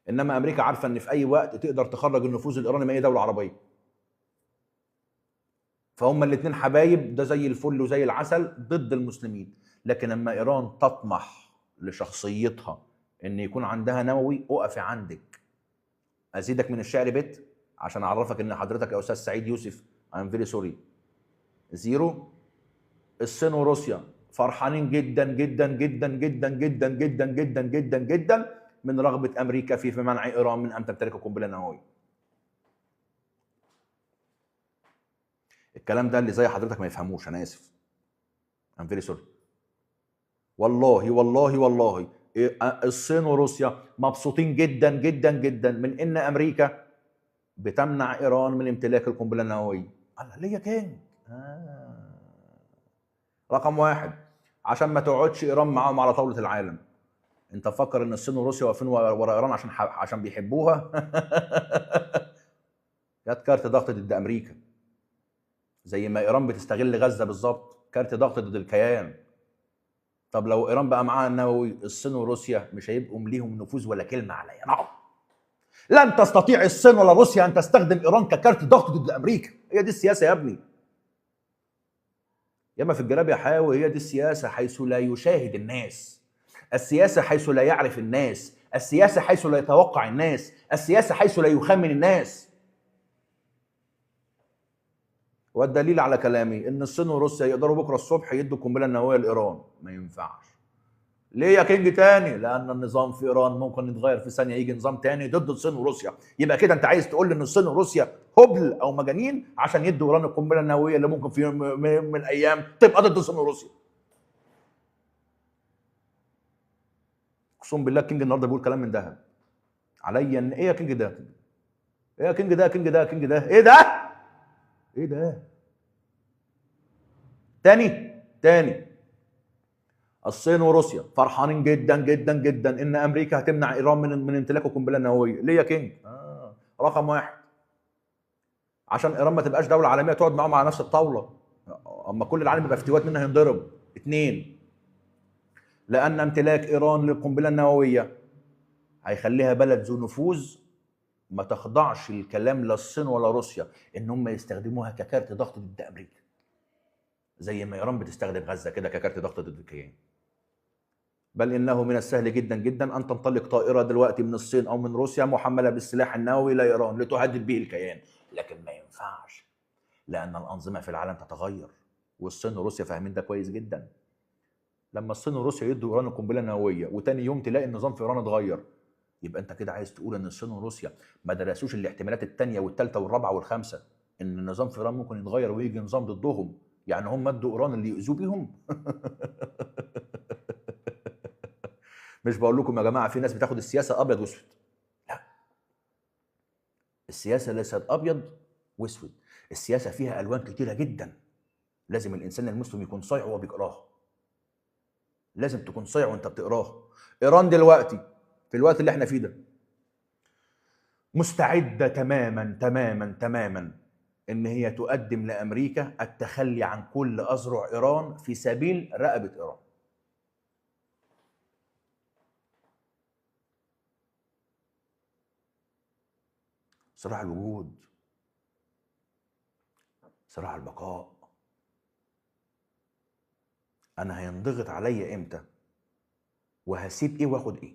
انما امريكا عارفه ان في اي وقت تقدر تخرج النفوذ الايراني من اي دوله عربيه. فهم الاثنين حبايب، ده زي الفل وزي العسل ضد المسلمين. لكن لما ايران تطمح لشخصيتها ان يكون عندها نووي، اقفي عندك. ازيدك من الشعر بيت عشان اعرفك ان حضرتك يا استاذ سعيد يوسف، I'm very sorry. زيرو. الصين وروسيا فرحانين جدا جدا جدا جدا جدا جدا جدا جدا جدا من رغبه امريكا في منع ايران من ان تمتلك قنبله نوويه. الكلام ده اللي زي حضرتك ما يفهموش، انا اسف. I'm very sorry. والله والله والله الصين وروسيا مبسوطين جدا جدا جدا من ان امريكا بتمنع ايران من امتلاك القنبله النوويه. الله ليه يا كينج؟ رقم واحد، عشان ما تقعدش ايران معاهم على طاوله العالم. انت فكر ان الصين وروسيا واقفين ورا ايران عشان بيحبوها؟ جت كارت ضغط ضد امريكا، زي ما ايران بتستغل غزه بالظبط، كارت ضغط ضد الكيان. طب لو ايران بقى معاها النووي، الصين وروسيا مش هيبقوا ليهم نفوذ ولا كلمه على ايران. لن تستطيع الصين ولا روسيا ان تستخدم ايران ككارت ضغط ضد امريكا. هي دي السياسه يا ابني. ياما في الجلاب يا حاوي، هي دي السياسه، حيث لا يشاهد الناس، السياسه حيث لا يعرف الناس، السياسه حيث لا يتوقع الناس، السياسه حيث لا يخمن الناس. والدليل على كلامي ان الصين وروسيا يقدروا بكره الصبح يدوا قنبله نوويه لايران. ما ينفعش. ليه يا كينج تاني؟ لان النظام في ايران ممكن يتغير في ثانيه، يجي نظام تاني ضد الصين وروسيا. يبقى كده انت عايز تقول ان الصين وروسيا هبل او مجانين عشان يدوا ايران القنبله النوويه اللي ممكن في يوم من الايام تبقى ضد الصين وروسيا. اقسم بالله كينج النهارده بيقول كلام من ذهب عليا. ان ايه يا كينج ده؟ ايه يا كينج ده؟ كينج ده كينج ده ايه ده؟ ايه ده؟ تاني الصين وروسيا فرحانين جدا جدا جدا ان امريكا هتمنع ايران من امتلاك القنبله النوويه. ليه يا كينج؟ رقم واحد، عشان ايران ما تبقاش دوله عالميه تقعد معاهم على نفس الطاوله، اما كل العالم يبقى افتوات منها هينضرب. 2، لان امتلاك ايران للقنبله النوويه هيخليها بلد ذو نفوذ ما تخضعش الكلام لا الصين ولا روسيا ان هم يستخدموها ككارت ضغط ضد امريكا، زي ما ايران بتستخدم غزه كده ككارت ضغط ضد الكيان. بل انه من السهل جدا جدا ان تنطلق طائره دلوقتي من الصين او من روسيا محمله بالسلاح النووي الى ايران لتهدد به الكيان. لكن ما ينفعش، لان الانظمه في العالم تتغير، والصين وروسيا فاهمين ده كويس جدا. لما الصين وروسيا يدوا ايران القنبله النوويه وتاني يوم تلاقي النظام في ايران اتغير، يبقى انت كده عايز تقول ان الصين وروسيا ما درسوش الاحتمالات الثانيه والثالثه والرابعه والخامسه، ان النظام في ايران ممكن يتغير ويجي نظام ضدهم. يعني هم ادوا ايران اللي يؤذوا بيهم. مش بقول لكم يا جماعه في ناس بتاخد السياسه ابيض واسود، لا، السياسه ليست ابيض واسود، السياسه فيها الوان كتيره جدا. لازم الانسان المسلم يكون صايع وهو بيقراها، لازم تكون صايع وانت بتقراها. ايران دلوقتي في الوقت اللي احنا فيه ده مستعده تماما تماما تماما ان هي تقدم لامريكا التخلي عن كل اذرع ايران في سبيل رقبه ايران. صراع الوجود، صراع البقاء. انا هينضغط عليا امتى وهسيب ايه واخد ايه؟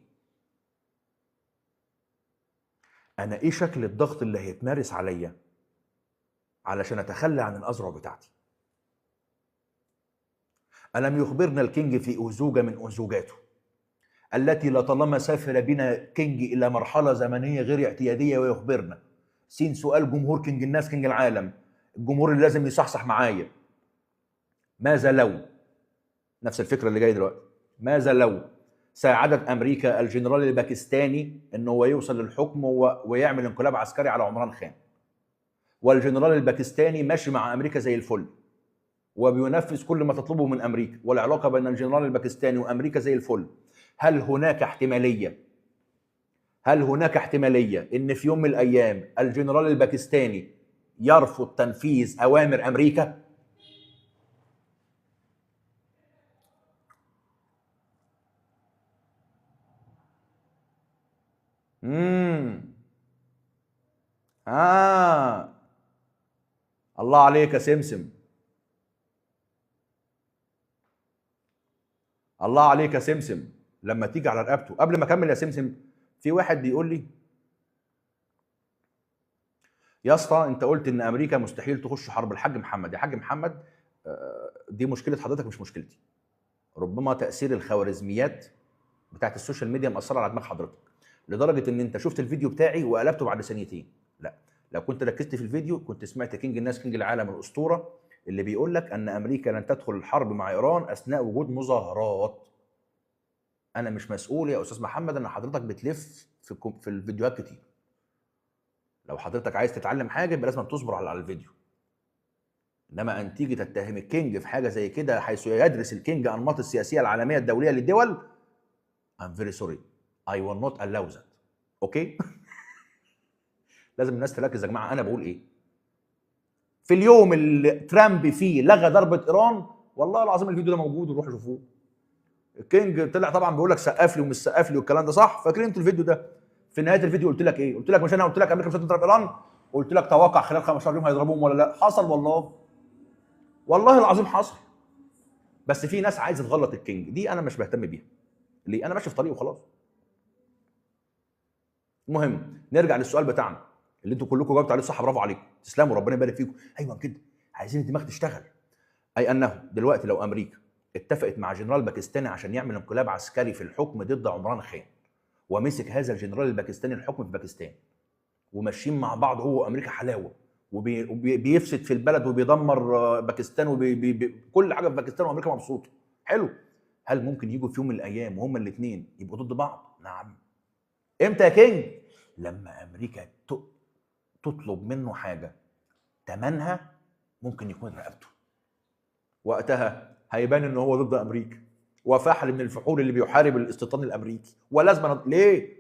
انا ايه شكل الضغط اللي هيتمارس عليا علشان اتخلى عن الاذرع بتاعتي؟ الم يخبرنا الكينج في أزوجة من أزوجاته التي لطالما سافر بنا كينج الى مرحله زمنيه غير اعتياديه ويخبرنا؟ سين سؤال جمهور كينج الناس كينج العالم، الجمهور اللي لازم يصحصح معايا. ماذا لو، نفس الفكره اللي جايه دلوقتي، ماذا لو ساعدت امريكا الجنرال الباكستاني انه هو يوصل للحكم ويعمل انقلاب عسكري على عمران خان، والجنرال الباكستاني ماشي مع امريكا زي الفل وبينفذ كل ما تطلبه من امريكا، والعلاقه بين الجنرال الباكستاني وامريكا زي الفل؟ هل هناك احتماليه ان في يوم من الايام الجنرال الباكستاني يرفض تنفيذ اوامر امريكا؟ آه الله عليك يا سمسم، الله عليك يا سمسم. لما تيجي على رقبته، قبل ما اكمل يا سمسم، في واحد بيقول لي يا اسطى انت قلت ان امريكا مستحيل تخش حرب. الحاج محمد، يا حاج محمد، دي مشكله حضرتك مش مشكلتي. ربما تاثير الخوارزميات بتاعت السوشيال ميديا مأثره على دماغ حضرتك لدرجه ان انت شفت الفيديو بتاعي وقلبته بعد ثانيتين. لا، لو كنت ركزت في الفيديو كنت سمعت كينج الناس كينج العالم الاسطوره اللي بيقول لك ان امريكا لن تدخل الحرب مع ايران اثناء وجود مظاهرات. انا مش مسؤول يا استاذ محمد ان حضرتك بتلف في الفيديوهات كتير. لو حضرتك عايز تتعلم حاجه يبقى لازم تصبر على الفيديو، انما ان تيجي تتهم الكينج في حاجه زي كده حيث يدرس الكينج انماط السياسيه العالميه الدوليه للدول، I'm very sorry I will not allow that. اوكي؟ لازم الناس تركز يا جماعه انا بقول ايه. في اليوم اللي ترامب فيه لغى ضربه ايران، والله العظيم الفيديو ده موجود وروحوا شوفوه. الكينج طلع طبعا بيقول لك سقف لي ومش سقف لي والكلام ده، صح؟ فاكرين انتوا الفيديو ده؟ في نهايه الفيديو قلت لك ايه؟ قلت لك مش انا قلت لك امريكا مش هتضرب ايران؟ قلت لك توقع خلال 15 يوم هيضربوهم ولا لا؟ حصل والله، والله العظيم حصل. بس في ناس عايزه تغلط الكينج، دي انا مش بهتم بيها. ليه؟ انا ماشي في طريقي وخلاص. المهم نرجع للسؤال بتاعنا اللي انتوا كلكم جاوبتوا عليه صح، برافو عليكم، تسلموا ربنا يبارك فيكم. ايوه كده، عايزين الدماغ تشتغل. اي انه دلوقتي لو امريكا اتفقت مع جنرال باكستاني عشان يعمل انقلاب عسكري في الحكم ضد عمران خان، ومسك هذا الجنرال الباكستاني الحكم في باكستان، وماشيين مع بعض هو وامريكا حلاوه، وبيفسد في البلد وبيدمر باكستان كل حاجه في باكستان وامريكا مبسوطه، حلو. هل ممكن يجوا في يوم من الايام وهما الاثنين يبقوا ضد بعض؟ نعم. امتى يا كينج؟ لما امريكا تطلب منه حاجه ثمنها ممكن يكون رقبته. وقتها هيبان ان هو ضد امريكا وفحل من الفحول اللي بيحارب الاستيطان الامريكي، ولازم ليه؟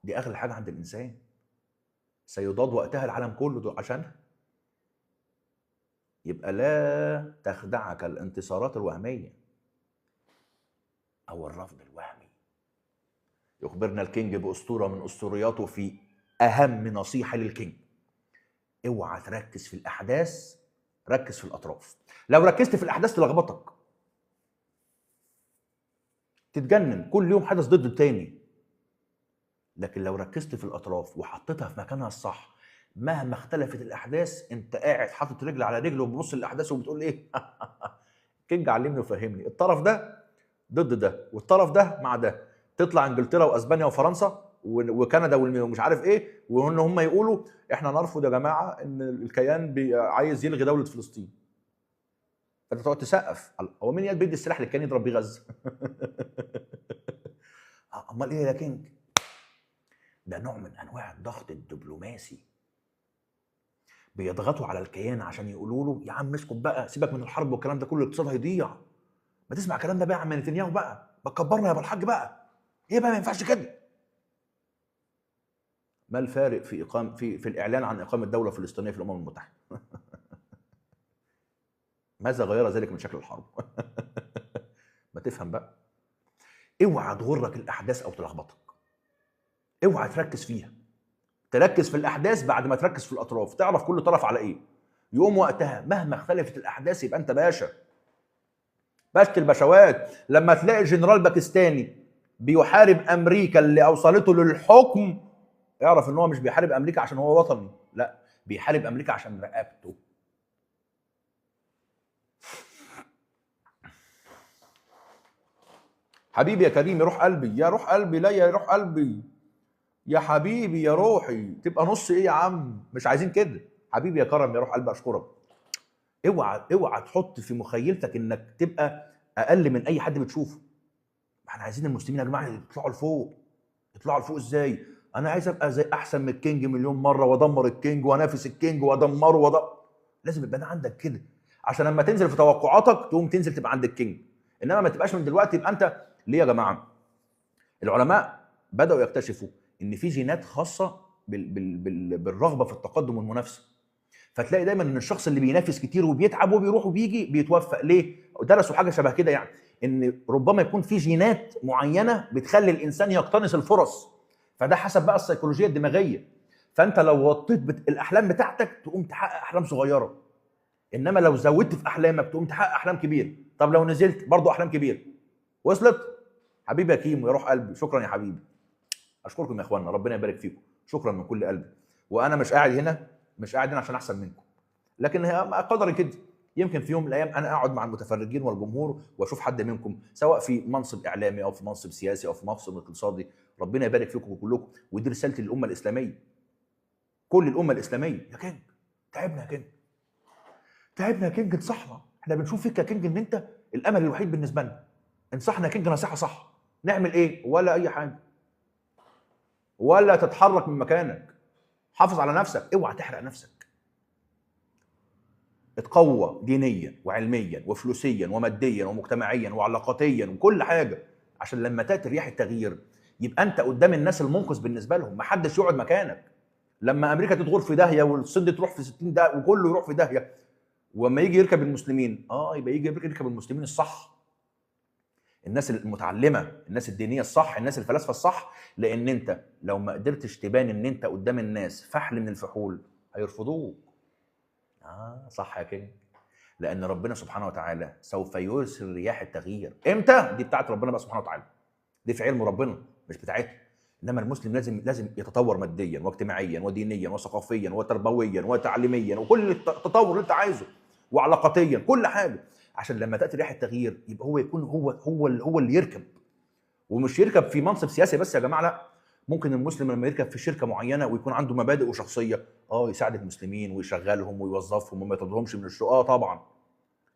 دي اغلى حاجه عند الانسان، سيضاد وقتها العالم كله عشانها. يبقى لا تخدعك الانتصارات الوهميه او الرفض الوهمي. يخبرنا الكينج باسطوره من اسطورياته في اهم نصيحه للكينج: اوعى تركز في الاحداث، ركز في الاطراف. لو ركزت في الاحداث تلخبطك، تتجنن، كل يوم حدث ضد التاني. لكن لو ركزت في الاطراف وحطيتها في مكانها الصح، مهما اختلفت الاحداث انت قاعد حاطط رجل على رجل وببص للاحداث وبتقول ايه؟ كينج علمني وفهمني، الطرف ده ضد ده والطرف ده مع ده. تطلع انجلترا واسبانيا وفرنسا وكندا ومش عارف ايه، وان هم يقولوا احنا نرفض يا جماعه ان الكيان عايز يلغي دوله فلسطين. فانت تقعد تسقف. هو مين بيدي السلاح اللي كان يضرب بيه غزه؟ امال ايه يا كينج؟ ده نوع من انواع الضغط الدبلوماسي. بيضغطوا على الكيان عشان يقولوا له يا عم اسكت بقى، سيبك من الحرب والكلام ده كله، الاقتصاد هيضيع. ما تسمع الكلام ده بقى يا عم نتنياهو بقى، ما تكبرنا يا ابو الحاج بقى. ايه بقى ما ينفعش كده. ما الفارق في الاعلان عن اقامه دوله فلسطينيه في الامم المتحده؟ ماذا غير ذلك من شكل الحرب؟ ما تفهم بقى. اوعى تغرك الاحداث او تلخبطك. اوعى تركز فيها. تركز في الاحداث بعد ما تركز في الاطراف، تعرف كل طرف على ايه. يقوم وقتها مهما اختلفت الاحداث يبقى انت باشا. باشا البشوات. لما تلاقي جنرال باكستاني بيحارب امريكا اللي اوصلته للحكم، اعرف ان هو مش بيحارب امريكا عشان هو وطني، لا، بيحارب امريكا عشان رقبته. حبيبي يا كريم، يا روح قلبي، يا روح قلبي، لا يا روح قلبي، يا حبيبي يا روحي، تبقى نص ايه يا عم؟ مش عايزين كده. حبيبي يا كرم، يا روح قلبي، اشكرك. اوعى تحط في مخيلتك انك تبقى اقل من اي حد بتشوفه. احنا عايزين المسلمين يا جماعه يطلعوا لفوق. يطلعوا لفوق ازاي؟ انا عايز ابقى زي احسن من الكينج مليون مره، وادمر الكينج وانافس الكينج وادمره لازم يبقى ده عندك كده، عشان لما تنزل في توقعاتك تقوم تنزل تبقى عند الكينج. انما ما تبقاش من دلوقتي يبقى انت. ليه يا جماعه؟ العلماء بداوا يكتشفوا ان في جينات خاصه بالرغبه في التقدم والمنافسه. فتلاقي دايما ان الشخص اللي بينافس كتير وبيتعب وبيروح وبيجي بيتوفق. ليه؟ درسوا حاجه شبه كده، يعني ان ربما يكون في جينات معينه بتخلي الانسان يقتنص الفرص. فده حسب بقى السيكولوجيه الدماغيه. فانت لو وطيت الاحلام بتاعتك تقوم تحقق احلام صغيره، انما لو زودت في احلامك تقوم تحقق احلام كبيره. طب لو نزلت برضه احلام كبيره. وصلت؟ حبيبي يا كيمو، يا روح قلبي، شكرا يا حبيبي. اشكركم يا اخوانا، ربنا يبارك فيكم، شكرا من كل قلبي. وانا مش قاعد هنا عشان احسن منكم، لكن هي قدري كده. يمكن في يوم من الايام انا اقعد مع المتفرجين والجمهور واشوف حد منكم سواء في منصب اعلامي او في منصب سياسي او في منصب اقتصادي. ربنا يبارك فيكم كلكم، ودي رسالتي للامه الاسلاميه، كل الامه الاسلاميه. يا كينج تعبنا، يا كينج تعبنا، يا كينج انصحنا. احنا بنشوف فيك يا كينج ان انت الامل الوحيد بالنسبه لنا. انصحنا يا كينج نصيحه صح. نعمل ايه؟ ولا اي حاجه، ولا تتحرك من مكانك. حافظ على نفسك، اوعى تحرق نفسك. اتقوى دينيا وعلميا وفلوسيا وماديا ومجتمعيا وعلاقاتيا وكل حاجه، عشان لما تاتي رياح التغيير يبقى انت قدام الناس المنقذ بالنسبه لهم. ما حدش يقعد مكانك. لما امريكا تدخل في داهيه والصين دي تروح في 60 داهيه وكله يروح في داهيه، وما يجي يركب المسلمين يبقى يجي يركب المسلمين الصح، الناس المتعلمه، الناس الدينيه الصح، الناس الفلاسفه الصح. لان انت لو ما قدرتش تبان ان انت قدام الناس فحل من الفحول هيرفضوك. صح يا كينج. لان ربنا سبحانه وتعالى سوف يرسل رياح التغيير. امتى؟ دي بتاعت ربنا بقى سبحانه وتعالى، دي في علم ربنا مش بتاعتنا. انما المسلم لازم يتطور ماديا واجتماعيا ودينيا وثقافيا وتربويا وتعليميا وكل التطور اللي انت عايزه، وعلاقاتيا، كل حاجه، عشان لما تاتي رياح التغيير يبقى هو يكون هو اللي يركب. ومش يركب في منصب سياسي بس يا جماعه، لا. ممكن المسلم لما يركب في شركه معينه ويكون عنده مبادئ وشخصيه، يساعد المسلمين ويشغلهم ويوظفهم وما يطردهمش من الشغل. طبعا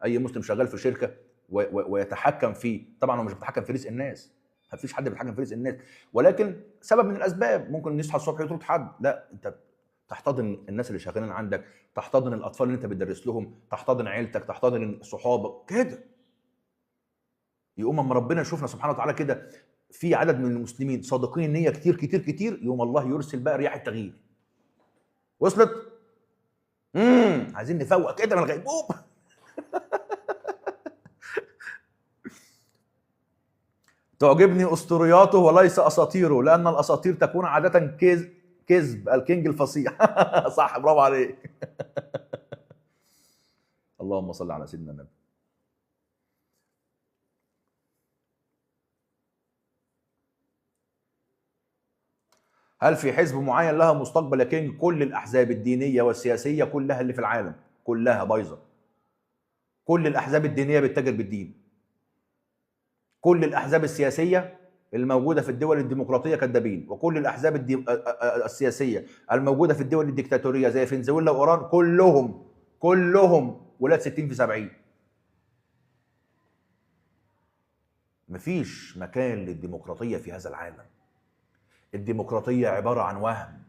اي مسلم شغال في شركه ويتحكم فيه، طبعا هو مش بيتحكم في رزق الناس، ما فيش حد بيتحكم في رزق الناس، ولكن سبب من الاسباب. ممكن يصحى الصبح يطرد حد، لا، انت تحتضن الناس اللي شغالين عندك، تحتضن الاطفال اللي انت بتدرس لهم، تحتضن عيلتك، تحتضن صحابك كده. يقوم اما ربنا يشوفنا سبحانه وتعالى كده في عدد من المسلمين صادقين النيه كتير كتير كتير، يقوم الله يرسل بقى رياح التغيير. وصلت؟ عايزين نفوق كده من الغيبوب. تعجبني اسطورياته وليس اساطيره، لان الاساطير تكون عاده كذب. الكينج الفصيح. صح، برافو عليك. اللهم صل على سيدنا النبي. هل في حزب معين لها مستقبل يا كينج؟ كل الاحزاب الدينيه والسياسيه كلها اللي في العالم كلها بايظه. كل الاحزاب الدينيه بتتاجر بالدين. كل الاحزاب السياسيه الموجوده في الدول الديمقراطيه كذابين، وكل الاحزاب السياسيه الموجوده في الدول الديكتاتوريه زي فنزويلا وايران كلهم ولاد 60 في 70. مفيش مكان للديمقراطية في هذا العالم. الديمقراطية عبارة عن وهم،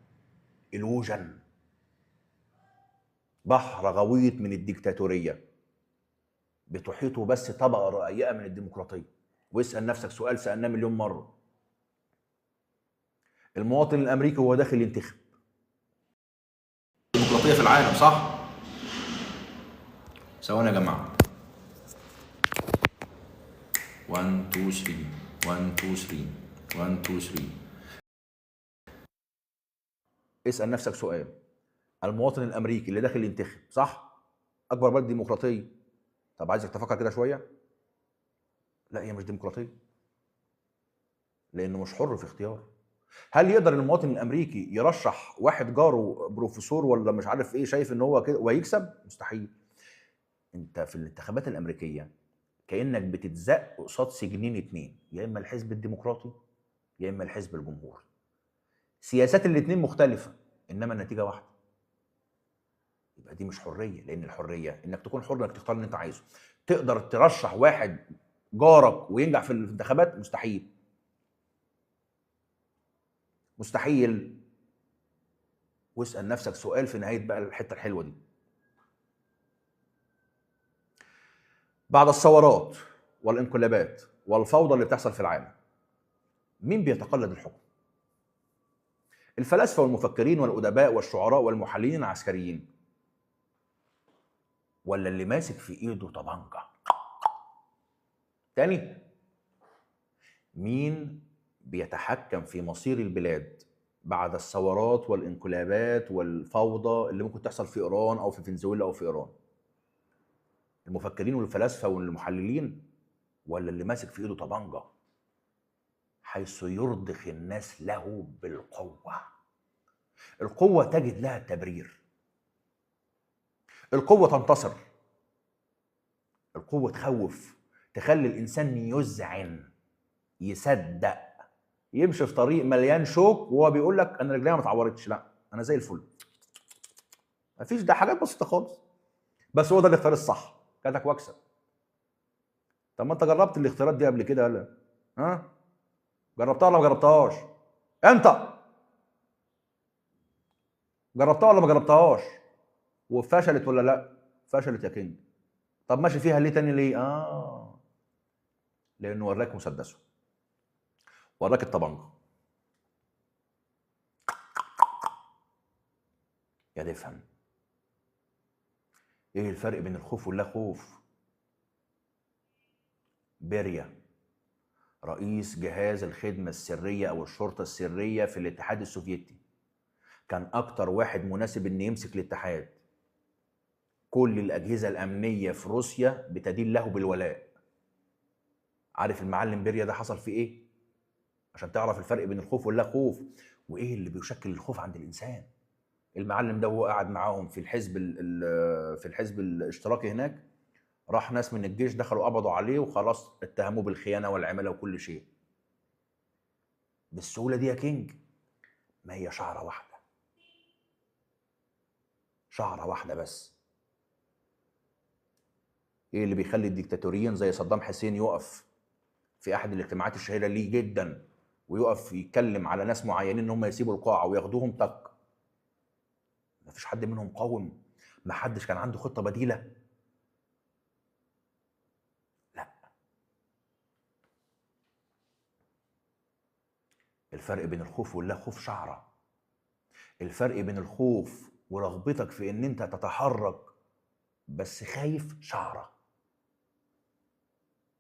إلوجن، بحر غويط من الديكتاتورية بتحيطه بس طبقة رقيقة من الديمقراطية. واسأل نفسك سؤال سألناه مليون مرة: المواطن الأمريكي وهو داخل ينتخب، الديمقراطية في العالم صح؟ ثواني يا جماعة. 1 2 3 1 2 3 1 2 3. اسأل نفسك سؤال: المواطن الأمريكي اللي داخل ينتخب صح؟ أكبر بلد ديمقراطية. طب عايزك تفكر كده شوية. لا، هي مش ديمقراطية، لأنه مش حر في اختياره. هل يقدر المواطن الامريكي يرشح واحد جاره بروفيسور ولا مش عارف ايه شايف ان هو كده ويكسب؟ مستحيل. انت في الانتخابات الامريكيه كانك بتتزق قصاد سجنين اتنين، يا اما الحزب الديمقراطي يا اما الحزب الجمهوري. سياسات الاتنين مختلفه انما النتيجه واحده. يبقى دي مش حريه، لان الحريه انك تكون حر انك تختار اللي انت عايزه. تقدر ترشح واحد جارك وينجح في الانتخابات؟ مستحيل. مستحيل. واسال نفسك سؤال في نهايه بقى الحته الحلوه دي: بعد الثورات والانقلابات والفوضى اللي بتحصل في العالم، مين بيتقلد الحكم؟ الفلاسفه والمفكرين والادباء والشعراء والمحللين العسكريين، ولا اللي ماسك في ايده طبنجه؟ تاني، مين بيتحكم في مصير البلاد بعد الثورات والانقلابات والفوضى اللي ممكن تحصل في ايران او في فنزويلا او في ايران؟ المفكرين والفلاسفه والمحللين، ولا اللي ماسك في ايده طبنجه حيث يرضخ الناس له بالقوه؟ القوه تجد لها التبرير، القوه تنتصر، القوه تخوف، تخلي الانسان يذعن، يصدق، يمشي في طريق مليان شوك وهو بيقول لك انا رجليا ما اتعورتش، لا انا زي الفل. مفيش، ده حاجات بسيطه خالص، بس هو ده الاختيار الصح. كاتك واكسب. طب ما انت جربت الاختيارات دي قبل كده ولا؟ ها؟ جربتها ولا ما جربتهاش؟ انت جربتها ولا ما جربتهاش؟ وفشلت ولا لا؟ فشلت يا كينج. طب ماشي فيها ليه تاني ليه؟ لانه وراك مسدسه، وراك الطبنجه. يا تفهم ايه الفرق بين الخوف واللا خوف؟ بيريا، رئيس جهاز الخدمة السرية أو الشرطة السرية في الاتحاد السوفيتي، كان أكتر واحد مناسب إن يمسك الاتحاد. كل الأجهزة الأمنية في روسيا بتدين له بالولاء. عارف المعلم بيريا ده حصل فيه إيه؟ عشان تعرف الفرق بين الخوف واللا خوف، وإيه اللي بيشكل الخوف عند الإنسان. المعلم ده وهو قاعد معاهم في الحزب الاشتراكي هناك، راح ناس من الجيش دخلوا قبضوا عليه وخلاص اتهموه بالخيانة والعمالة وكل شيء. بالسهولة دي يا كينج؟ ما هي شعرة واحدة، شعرة واحدة بس. ايه اللي بيخلي الديكتاتوريين زي صدام حسين يقف في احد الاجتماعات الشهيرة ليه جدا ويقف يتكلم على ناس معينين ان هم يسيبوا القاعة وياخدوهم تك؟ مفيش حد منهم قاوم؟ محدش كان عنده خطة بديلة؟ لا. الفرق بين الخوف واللا خوف شعرة. الفرق بين الخوف ورغبتك في ان انت تتحرك بس خايف شعرة.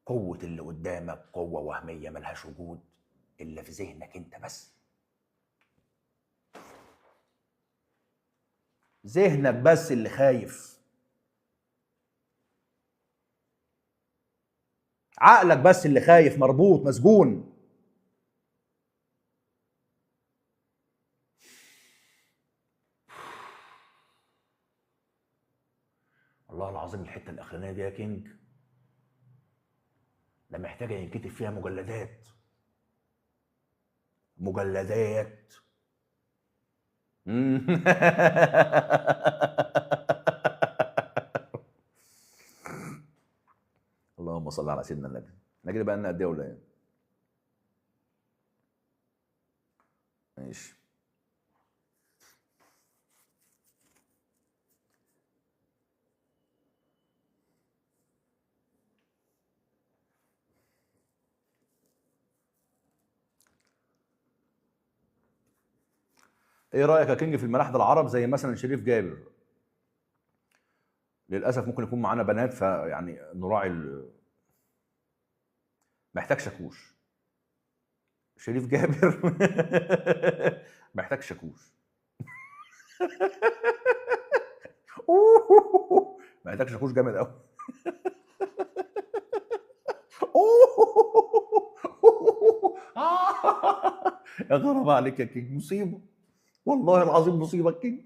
قوة اللي قدامك قوة وهمية ملهاش وجود إلا في ذهنك أنت بس. ذهنك بس اللي خايف، عقلك بس اللي خايف، مربوط مسجون. الله العظيم الحتة الأخرانية دي يا كينج ده محتاجة ينكتب فيها مجلدات مجلدات. اللهم صل على سيدنا النبي. احنا كده بقى لنا قد ايه ولا ايه؟ ماشي. ايه رايك يا كينج في الملاحده العرب زي مثلا شريف جابر؟ للاسف ممكن يكون معانا بنات، فيعني نراعي محتاج شاكوش. شريف جابر محتاج شاكوش. محتاج شاكوش جامد قوي. يا غراب عليك يا كينج، مصيبه والله العظيم، مصيبه كينج.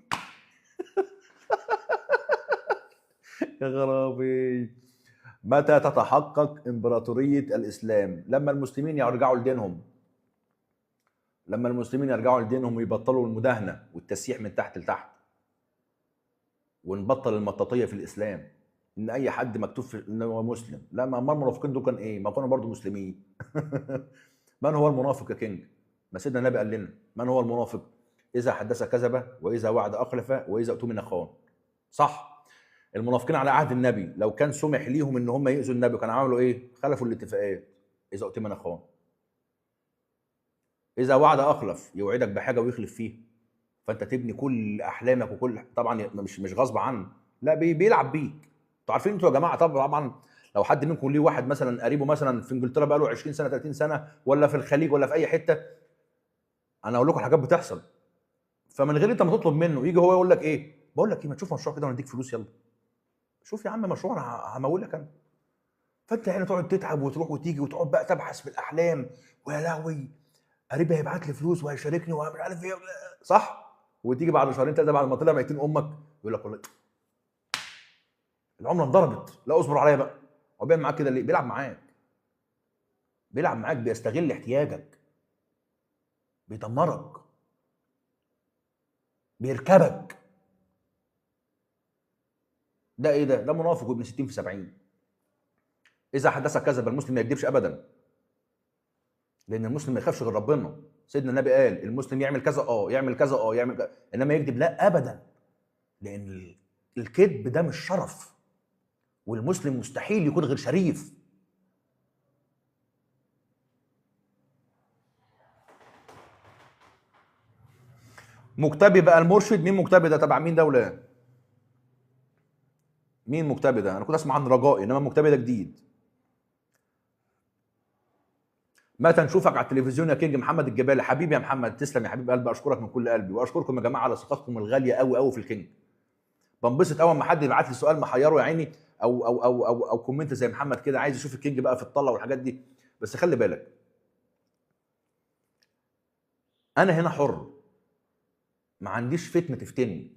يا غرابي. متى تتحقق امبراطوريه الاسلام؟ لما المسلمين يرجعوا لدينهم. لما المسلمين يرجعوا لدينهم ويبطلوا المداهنه والتسييح من تحت لتحت، ونبطل المطاطيه في الاسلام، ان اي حد مكتوب في ان هو مسلم. لا، ما المنافقين دول كان ايه؟ ما كانوا برضه مسلمين. من هو المنافق يا كينج؟ ما سيدنا النبي قال لنا من هو المنافق؟ اذا حدث كذب، واذا وعد اخلف، واذا اؤتمن خان. صح. المنافقين على عهد النبي لو كان سمح ليهم ان هم يؤذوا النبي كانوا عملوا ايه؟ خلفوا الاتفاقات. اذا اؤتمن خان. اذا وعد اخلف، يوعدك بحاجه ويخلف فيها، فانت تبني كل احلامك وكل، طبعا مش غصب عنه، لا بيلعب بيك. انتوا عارفين انتوا يا جماعه، طبعا لو حد منكم ليه واحد مثلا قريبه مثلا في انجلترا بقى له 20 سنه 30 سنه، ولا في الخليج ولا في اي حته، انا اقول لكم حاجات بتحصل. فمن غير انت ما تطلب منه يجي هو يقول لك ايه؟ بقول لك ايه، ما تشوف مشروع كده ونديك فلوس، يلا شوف يا عم مشروع انا همولك انا. فانت يعني تقعد تتعب وتروح وتيجي وتقعد بقى تبحث في الاحلام، ويا لهوي قريبي هيبعت لي فلوس وهيشاركني ومش عارف ايه، صح؟ وتيجي بعد شهرين ثلاثه بعد ما طلع ميتين امك يقول لك والله العمله انضربت، لا اصبر عليا بقى. هو بيعمل معاك كده ليه؟ بيلعب معاك. بيلعب معاك، بيستغل احتياجك، بيدمرك، بيركبك. ده ايه ده؟ ده منافق وابن 60 في 70. اذا حدث كذب، المسلم ما يكذبش ابدا، لان المسلم ما يخافش غير ربنا. سيدنا النبي قال المسلم يعمل كذا يعمل كذا يعمل كذا، انما يكذب لا ابدا، لان الكذب ده مش شرف، والمسلم مستحيل يكون غير شريف. مكتبي بقى المرشد. مين مكتبي ده؟ تبع مين دولة؟ مين مكتبي ده؟ انا كنت اسمع عن رجائي، انما مكتبي ده جديد. متى نشوفك على التلفزيون يا كينج؟ محمد الجبالي. حبيبي يا محمد، تسلم يا حبيب قلبي، اشكرك من كل قلبي، واشكركم يا جماعه على ثقتكم الغاليه قوي قوي في الكينج. بنبسط اول ما حد يبعت لي سؤال محيره يا عيني، او كومنت زي محمد كده عايز يشوف الكينج بقى في الطله والحاجات دي. بس خلي بالك، انا هنا حر، ما عنديش فتنه تفتني.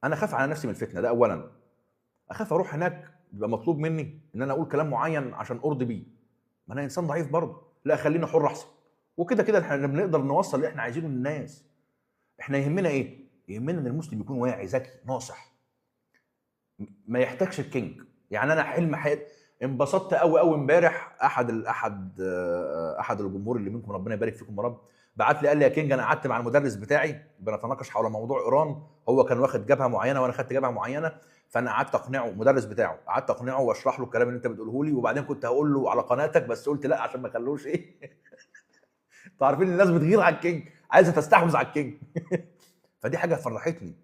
انا خاف على نفسي من الفتنه، ده اولا. اخاف اروح هناك يبقى مطلوب مني ان انا اقول كلام معين عشان ارضي بيه، ما انا انسان ضعيف برضه. لا، خليني حر احسن. وكده كده احنا بنقدر نوصل اللي احنا عايزينه للناس. احنا يهمنا ايه؟ يهمنا ان المسلم يكون واعي ذكي ناصح، ما يحتاجش الكينج. يعني انا حلم حياتي، انبسطت قوي قوي امبارح. احد الجمهور اللي منكم، ربنا يبارك فيكم يا رب، بعت لي قال لي يا كينج انا قعدت مع المدرس بتاعي بنتناقش حول موضوع ايران. هو كان واخد جبهه معينه وانا خدت جبهه معينه، فانا قعدت اقنعه، المدرس بتاعه، قعدت اقنعه واشرح له الكلام اللي انت بتقوله لي، وبعدين كنت هقول له على قناتك بس قلت لا عشان ما اخلوش ايه. انتوا عارفين الناس بتغير على الكينج، عايزه تستحوذ على الكينج. فدي حاجه فرحتني.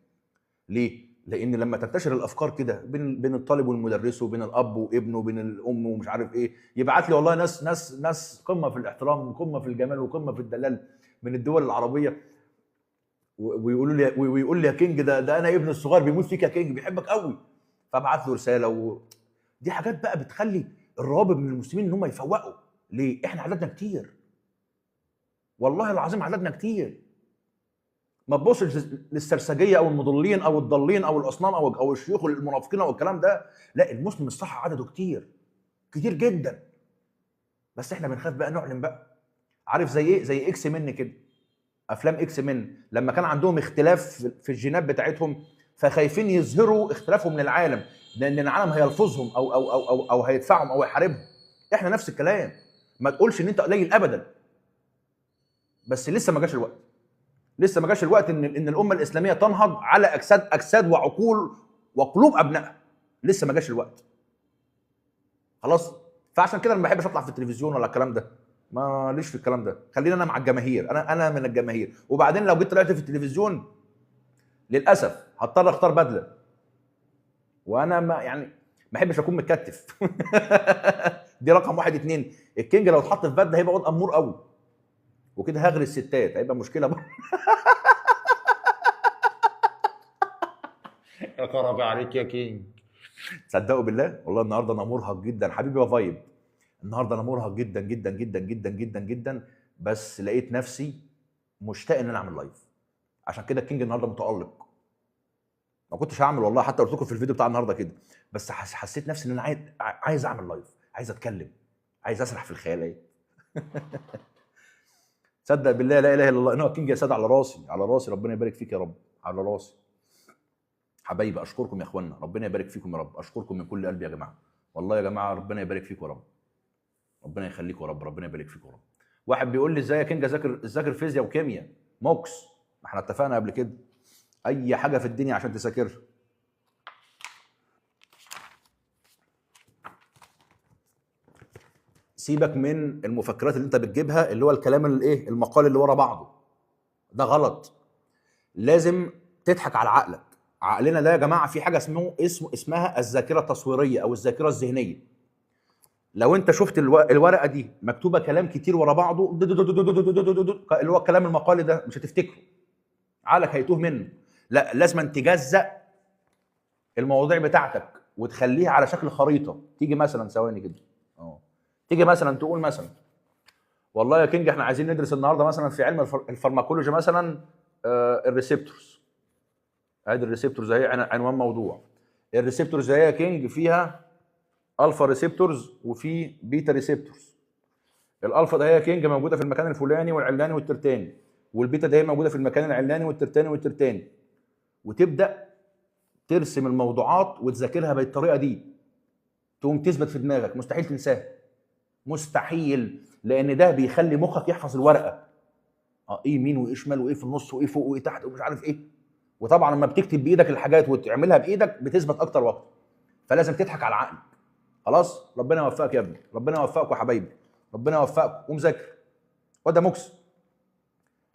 ليه؟ لان لما تنتشر الافكار كده بين الطالب والمدرس، وبين الاب وابنه، وبين الام ومش عارف ايه، يبعت لي والله ناس قمه في الاحترام وقمه في الجمال وقمه في الدلال من الدول العربيه، ويقول لي يا كينج ده انا ابن الصغير بيموت فيك يا كينج، بيحبك قوي. فابعت له رساله دي حاجات بقى بتخلي الروابط من المسلمين ان هم يفوقوا. ليه؟ احنا عددنا كتير، والله العظيم عددنا كتير. ما تبصش للسرسجيه او المضلين او الضالين او الاصنام او الشيوخ المنافقين او الكلام ده. لا، المسلم الصح عدده كتير، كتير جدا. بس احنا بنخاف بقى نعلن بقى. عارف زي ايه؟ زي اكس من كده، افلام اكس من لما كان عندهم اختلاف في الجينات بتاعتهم، فخايفين يظهروا اختلافهم للعالم، لان العالم هيلفظهم او هيدفعهم او يحاربهم. احنا نفس الكلام. ما تقولش ان انت قليل ابدا، بس لسه ما جاش الوقت. لسه ما جاش الوقت ان الامه الاسلاميه تنهض على اجساد وعقول وقلوب ابنائها. لسه ما جاش الوقت. خلاص. فعشان كده انا ما بحبش اطلع في التلفزيون ولا الكلام ده، ما ليش في الكلام ده. خلينا انا مع الجماهير، انا من الجماهير. وبعدين لو جيت طلعت في التلفزيون للاسف هضطر اختار بدله، وانا ما يعني ما احبش اكون متكتف. دي رقم واحد. اتنين، الكينج لو اتحط في بدله هيبقى واد امور قوي، وكده هغري الستات، هيبقى مشكله بقى. يا خرابي عليك يا كينج. تصدقوا بالله والله النهارده انا مرهق جدا حبيبي يا فايب. النهارده انا مرهق جدا جدا جدا جدا جدا جدا، بس لقيت نفسي مشتاق ان انا اعمل لايف. عشان كده الكينج النهارده متالق. ما كنتش هعمل والله، حتى قلت لكم في الفيديو بتاع النهارده كده، بس حسيت نفسي ان انا عايز اعمل لايف، عايز اتكلم، عايز اسرح في الخيالات. تصدق بالله لا اله الا الله انه الكينج يا سيد، على راسي على راسي، ربنا يبارك فيك يا رب، على راسي. حبايبي اشكركم يا اخوانا، ربنا يبارك فيكم يا رب، اشكركم من كل قلبي يا جماعه. والله يا جماعه ربنا يبارك فيكم يا رب، ربنا يخليكم يا رب، ربنا يبارك فيكم يا رب. واحد بيقول لي ازاي يا كينج اذاكر فيزياء وكيمياء موكس؟ ما احنا اتفقنا قبل كده، اي حاجه في الدنيا عشان تذاكرها. سيبك من المفكرات اللي انت بتجيبها، اللي هو الكلام الايه المقال اللي ورا بعضه، ده غلط. لازم تضحك على عقلك. عقلنا ده يا جماعه في حاجه اسمها الذاكره التصويريه او الذاكره الذهنيه. لو انت شفت الورقه دي مكتوبه كلام كتير ورا بعضه، اللي هو الكلام المقالي ده، مش هتفتكره، عقلك هيتوه منه. لا، لازم تجزأ المواضيع بتاعتك وتخليها على شكل خريطه. تيجي مثلا ثواني كده، تيجي مثلا تقول مثلا والله يا كينج احنا عايزين ندرس النهارده مثلا في علم الفارماكولوجي مثلا الريسبتورز. ادي الريسبتورز اهي عنوان موضوع. الريسبتورز اهي يا كينج فيها الفا ريسبتورز وفي بيتا ريسبتورز. الالفا ده هي كينج موجوده في المكان الفلاني والعلاني والترتاني، والبيتا ده هي موجوده في المكان العلاني والترتاني والترتاني. وتبدا ترسم الموضوعات وتذاكرها بالطريقه دي، تقوم تثبت في دماغك، مستحيل تنساها، مستحيل، لان ده بيخلي مخك يحفظ الورقه. ايه يمين وايه شمال وايه في النص وايه فوق وايه تحت ومش عارف ايه. وطبعا لما بتكتب بايدك الحاجات وتعملها بايدك بتثبت اكتر واكتر. فلازم تضحك على عقلك. خلاص، ربنا يوفقك يا ابني، ربنا يوفقك يا حبايبي، ربنا يوفقك. قوم ذاكر. وده موكس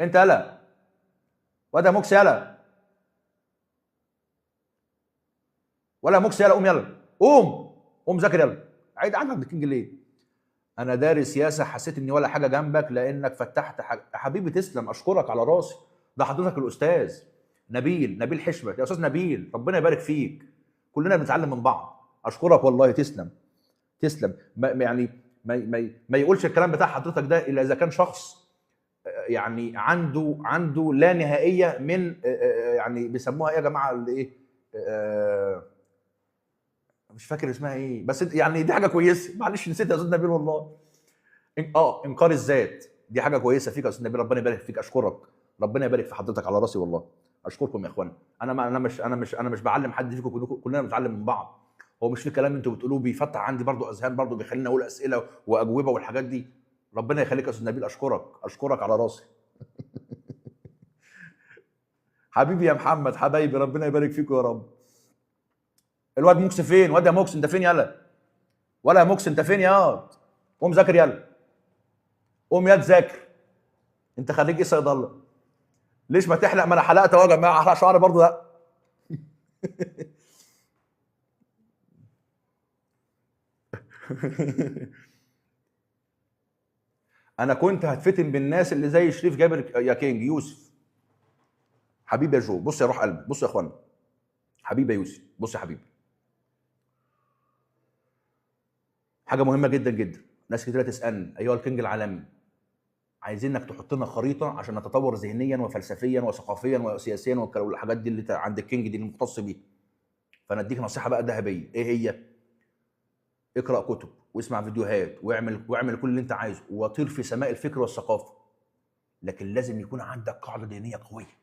انت، يلا وده موكس، يلا ولا موكس، يلا قوم، يلا قوم ذاكر، يلا. عيد عنك بالكينج ليه؟ انا دارس سياسه، حسيت اني ولا حاجه جنبك لانك فتحت حاجة. يا حبيبي تسلم، اشكرك على راسي. ده حضرتك الاستاذ نبيل حشمت، يا استاذ نبيل ربنا يبارك فيك، كلنا بنتعلم من بعض. اشكرك والله، تسلم تسلم. يعني ما يقولش الكلام بتاع حضرتك ده الا اذا كان شخص يعني عنده لا نهائيه من يعني بيسموها ايه يا جماعه اللي ايه، مش فاكر اسمها ايه، بس يعني دي حاجه كويسه. معلش نسيت يا استاذ نبيل والله. انكار الذات دي حاجه كويسه فيك يا استاذ نبيل، ربنا يبارك فيك، اشكرك، ربنا يبارك في حضرتك، على راسي والله. اشكركم يا اخوانا. انا مش بعلم حد فيكم، كلنا بنتعلم من بعض. هو مش في كلام انتوا بتقولوه بيفتح عندي برضو اذهان، برضو بيخليني اقول اسئله واجوبه والحاجات دي. ربنا يخليك يا استاذ نبيل، اشكرك على راسي. حبيبي يا محمد، حبايبي ربنا يبارك فيكم يا رب. الواد موكس فين؟ واد يا موكس انت فين؟ يلا ولا يا موكس انت فين يا واد؟ قوم ذاكر، يلا قوم يا تذاكر. انت خريج ايه صيدله؟ ليش ما تحلق؟ ما انا حلقت اهو يا جماعه، احلق شعري برضه لا. انا كنت هتفتن بالناس اللي زي شريف جابر يا كينج يوسف. حبيبي يا جو، بص يا روح قلبي، بص يا اخوانا، حبيبي يا يوسف، بص يا حبيبي، حاجه مهمه جدا جدا. ناس كتير تسالني ايها الكينج العالمي، عايزينك تحط لنا خريطه عشان نتطور ذهنيا وفلسفيا وثقافيا وسياسيا والحاجات دي اللي عند الكينج دي اللي مختص بيها. فانا اديك نصيحه بقى ذهبيه، ايه هي؟ اقرا كتب واسمع فيديوهات واعمل كل اللي انت عايزه وطير في سماء الفكر والثقافه، لكن لازم يكون عندك قاعده دينيه قويه.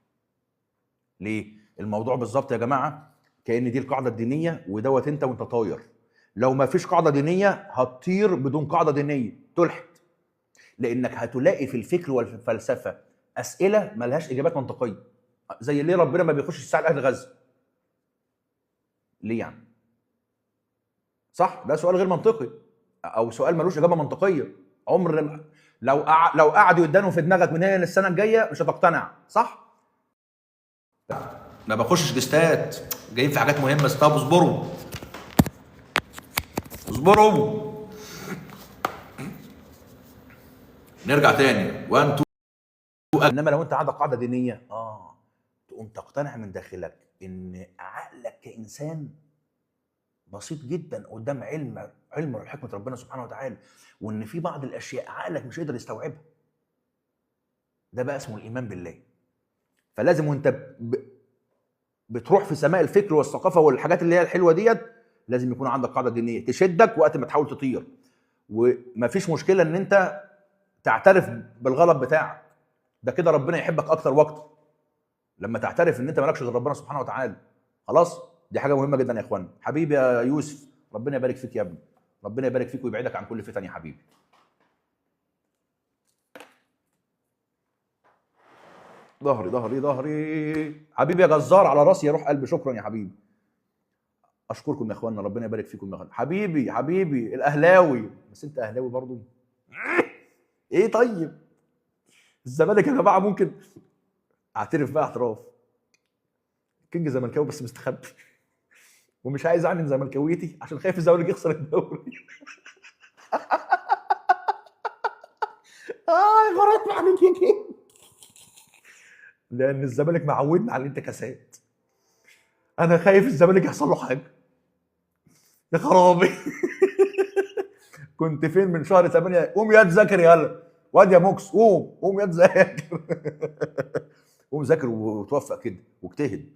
ليه؟ الموضوع بالظبط يا جماعه كأن دي القاعده الدينيه ودوت انت وانت طاير. لو ما فيش قاعده دينيه هتطير بدون قاعده دينيه، تلحد. لانك هتلاقي في الفكر والفلسفه اسئله ملهاش اجابات منطقيه. زي ليه ربنا ما بيخش الساعه لاهل غزه؟ ليه يعني؟ صح، ده سؤال غير منطقي، او سؤال ملوش اجابه منطقيه. لو قعدوا يدانوا في دماغك من هنا للسنه الجايه مش هتقتنع، صح؟ ما بخشش ليستات، جايين في حاجات مهمه. طب اصبروا اصبروا، نرجع تاني 1 2. انما لو انت عندك قاعده دينيه تقوم تقتنع من داخلك ان عقلك كانسان بسيط جدا قدام علم وحكمه ربنا سبحانه وتعالى، وان في بعض الاشياء عقلك مش هيقدر يستوعبها. ده بقى اسمه الايمان بالله. فلازم وانت بتروح في سماء الفكر والثقافه والحاجات اللي هي الحلوه ديت، لازم يكون عندك قاعده دينيه تشدك وقت ما تحاول تطير. ومفيش مشكله ان انت تعترف بالغلط بتاعك، ده كده ربنا يحبك اكتر واكتر لما تعترف ان انت مالكش غير ربنا سبحانه وتعالى. خلاص، دي حاجه مهمه جدا يا اخوان. حبيبي يا يوسف، ربنا يبارك فيك يا ابني، ربنا يبارك فيك ويبعدك عن كل فتن يا حبيبي. ظهري حبيبي يا جزار، على راسي يا روح قلبي، شكرا يا حبيبي. اشكركم يا اخوانا، ربنا يبارك فيكم يا اخوانا. حبيبي الاهلاوي، بس انت اهلاوي برضو؟ ايه طيب، الزمالك يا جماعه ممكن اعترف بقى اعتراف، كينج زملكاوي بس مستخبي ومش عايز اعلن زملكاويتي عشان خايف الزمالك يخسر الدوري. غلط عليك يا كينج، لان الزمالك معودنا على الانتكاسات. انا خايف الزمالك يحصل له حاجه. يا خرابي. كنت فين من شهر 8؟ قوم يا تذاكر يلا، واد يا موكس، قوم يا تذاكر. قوم ذاكر وتوفق كده واجتهد،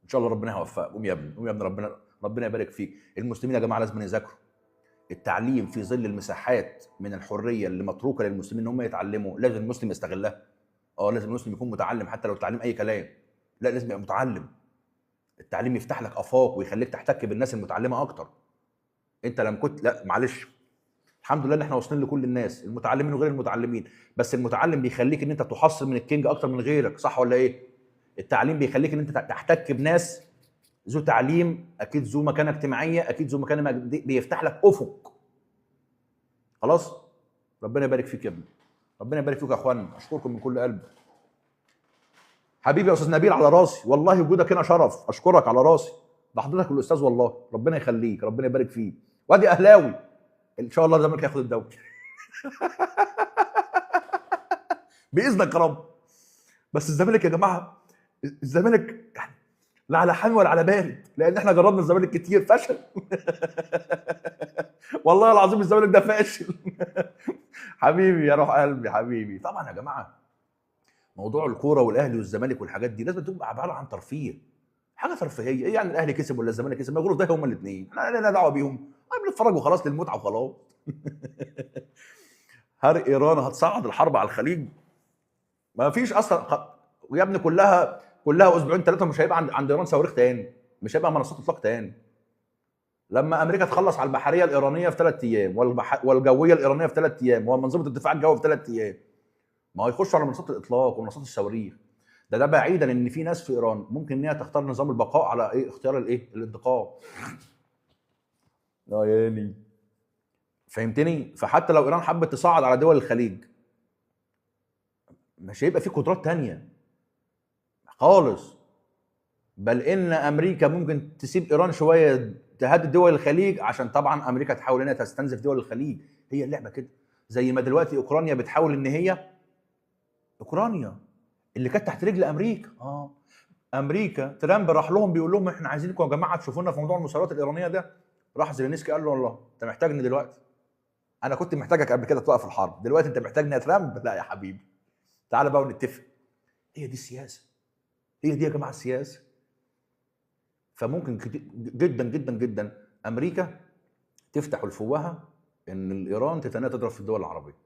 ان شاء الله ربنا هيوفقك. قوم يا ابني، ربنا يبارك فيك. المسلمين يا جماعه لازم يذاكروا. التعليم في ظل المساحات من الحريه اللي متروكه للمسلمين ان هم يتعلموا، لازم المسلم يستغلها. لازم المسلم يكون متعلم، حتى لو التعليم اي كلام، لا لازم يبقى متعلم. التعليم يفتح لك افاق ويخليك تحتك بالناس المتعلمه اكتر. انت لم كنت، لا معلش، الحمد لله ان احنا واصلين لكل الناس، المتعلمين وغير المتعلمين، بس المتعلم بيخليك ان انت تحصل من الكينج اكتر من غيرك، صح ولا ايه؟ التعليم بيخليك ان انت تحتك بناس ذو تعليم، اكيد ذو مكانه اجتماعيه، اكيد ذو مكانه بيفتح لك افق. خلاص، ربنا يبارك فيك يا ابني، ربنا يبارك فيك يا اخوانا، اشكركم من كل قلب. حبيبي يا استاذ نبيل، على راسي والله، وجودك هنا شرف، اشكرك على راسي، ده حضرتك الاستاذ والله، ربنا يخليك، ربنا يبارك فيك. وادي اهلاوي، ان شاء الله الزمالك هياخد الدوري. باذنك يا رب. بس الزمالك يا جماعه، الزمالك يعني لا على حامي ولا على بارد، لان احنا جربنا الزمالك كتير فشل. والله العظيم الزمالك ده فاشل. حبيبي يا روح قلبي، حبيبي. طبعا يا جماعه موضوع الكوره والاهلي والزمالك والحاجات دي لازم تبقى عباره عن ترفيه، حاجه ترفيهيه. ايه يعني الاهلي كسب ولا الزمالك كسب؟ ما يغروا ده هما الاثنين، احنا لنا دعوه بيهم، بنتفرج وخلاص للمتعه وخلاص. هل ايران هتصعد الحرب على الخليج؟ ما فيش اصلا يا ابني، كلها اسبوعين ثلاثه مش هيبقى عند ايران صواريخ تاني، مش هيبقى منصات اطلاق تاني. لما امريكا تخلص على البحريه الايرانيه في 3 ايام والجويه الايرانيه في 3 ايام ومنظومه الدفاع الجوي في 3 ايام، ما هيخشوا على منصات الاطلاق ومنصات الصواريخ. ده بعيدا ان في ناس في ايران ممكن ان هي تختار نظام البقاء على اختيار الانتقام. يعني فهمتني؟ فحتى لو ايران حبت تصعد على دول الخليج مش هيبقى في قدرات تانية خالص، بل ان امريكا ممكن تسيب ايران شويه تهدد دول الخليج، عشان طبعا امريكا تحاول انها تستنزف دول الخليج. هي اللعبه كده، زي ما دلوقتي اوكرانيا بتحاول ان هي، اوكرانيا اللي كانت تحت رجل امريكا، امريكا ترامب راح لهم بيقول لهم احنا عايزينكم يا جماعه تشوفونا في موضوع المسيرات الايرانيه ده. راح زيلينسكي قال له والله انت محتاجني دلوقتي؟ انا كنت محتاجك قبل كده توقف الحرب، دلوقتي انت محتاجني يا ترامب؟ لا يا حبيبي، تعال بقى ونتفق. هي دي السياسه، هي دي يا جماعه السياسه. فممكن جدا جدا جدا امريكا تفتح الفوهه ان ايران تتنى تضرب في الدول العربيه،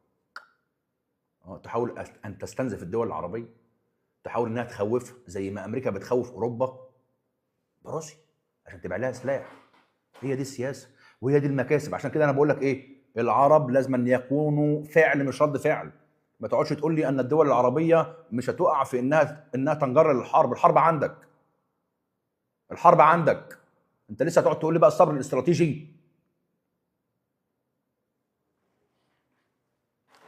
تحاول ان تستنزف الدول العربيه، تحاول انها تخوفها زي ما امريكا بتخوف اوروبا بروسيا عشان تبيع لها سلاح. هي دي السياسه وهي دي المكاسب. عشان كده انا بقول لك ايه، العرب لازم أن يكونوا فعل مش رد فعل. ما تقعدش تقول لي ان الدول العربيه مش هتقع في انها تنجر للحرب. الحرب عندك، الحرب عندك. انت لسه هتقعد تقول لي بقى الصبر الاستراتيجي؟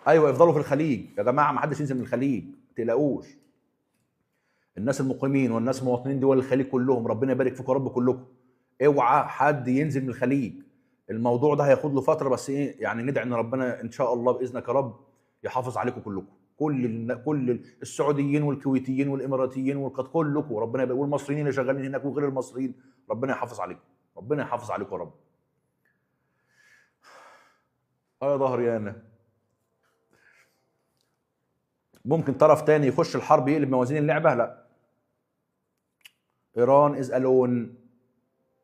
ايوه افضلوا في الخليج يا جماعه، ما حدش ينزل من الخليج، ما تقلقوش. الناس المقيمين والناس المواطنين دول الخليج كلهم ربنا يبارك فيكم يا رب كلكم، اوعى حد ينزل من الخليج. الموضوع ده هياخد له فتره، بس ايه يعني، ندعي ان ربنا ان شاء الله باذنك يا رب يحافظ عليكم كلكم، كل السعوديين والكويتيين والاماراتيين والقطر كلكم، ربنا يبارك، والمصريين اللي شغالين هناك وغير المصريين، ربنا يحافظ عليكم، ربنا يحافظ عليكم يا رب. يا ظهري انا. ممكن طرف تاني يخش الحرب يقلب موازين اللعبه؟ لا. ايران از الون،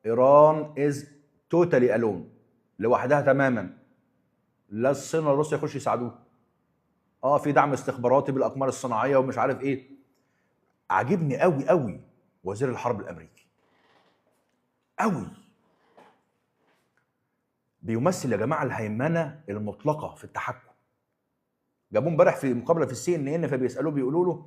ايران از توتالي الون، لوحدها تماما. لا الصين ولا روسيا يخش يساعدوه. في دعم استخباراتي بالاقمار الصناعيه ومش عارف ايه. عاجبني قوي قوي وزير الحرب الامريكي قوي، بيمثل يا جماعه الهيمنه المطلقه في التحكم. جابوه امبارح في مقابله في السي ان ان، فبيسالوه بيقولوا له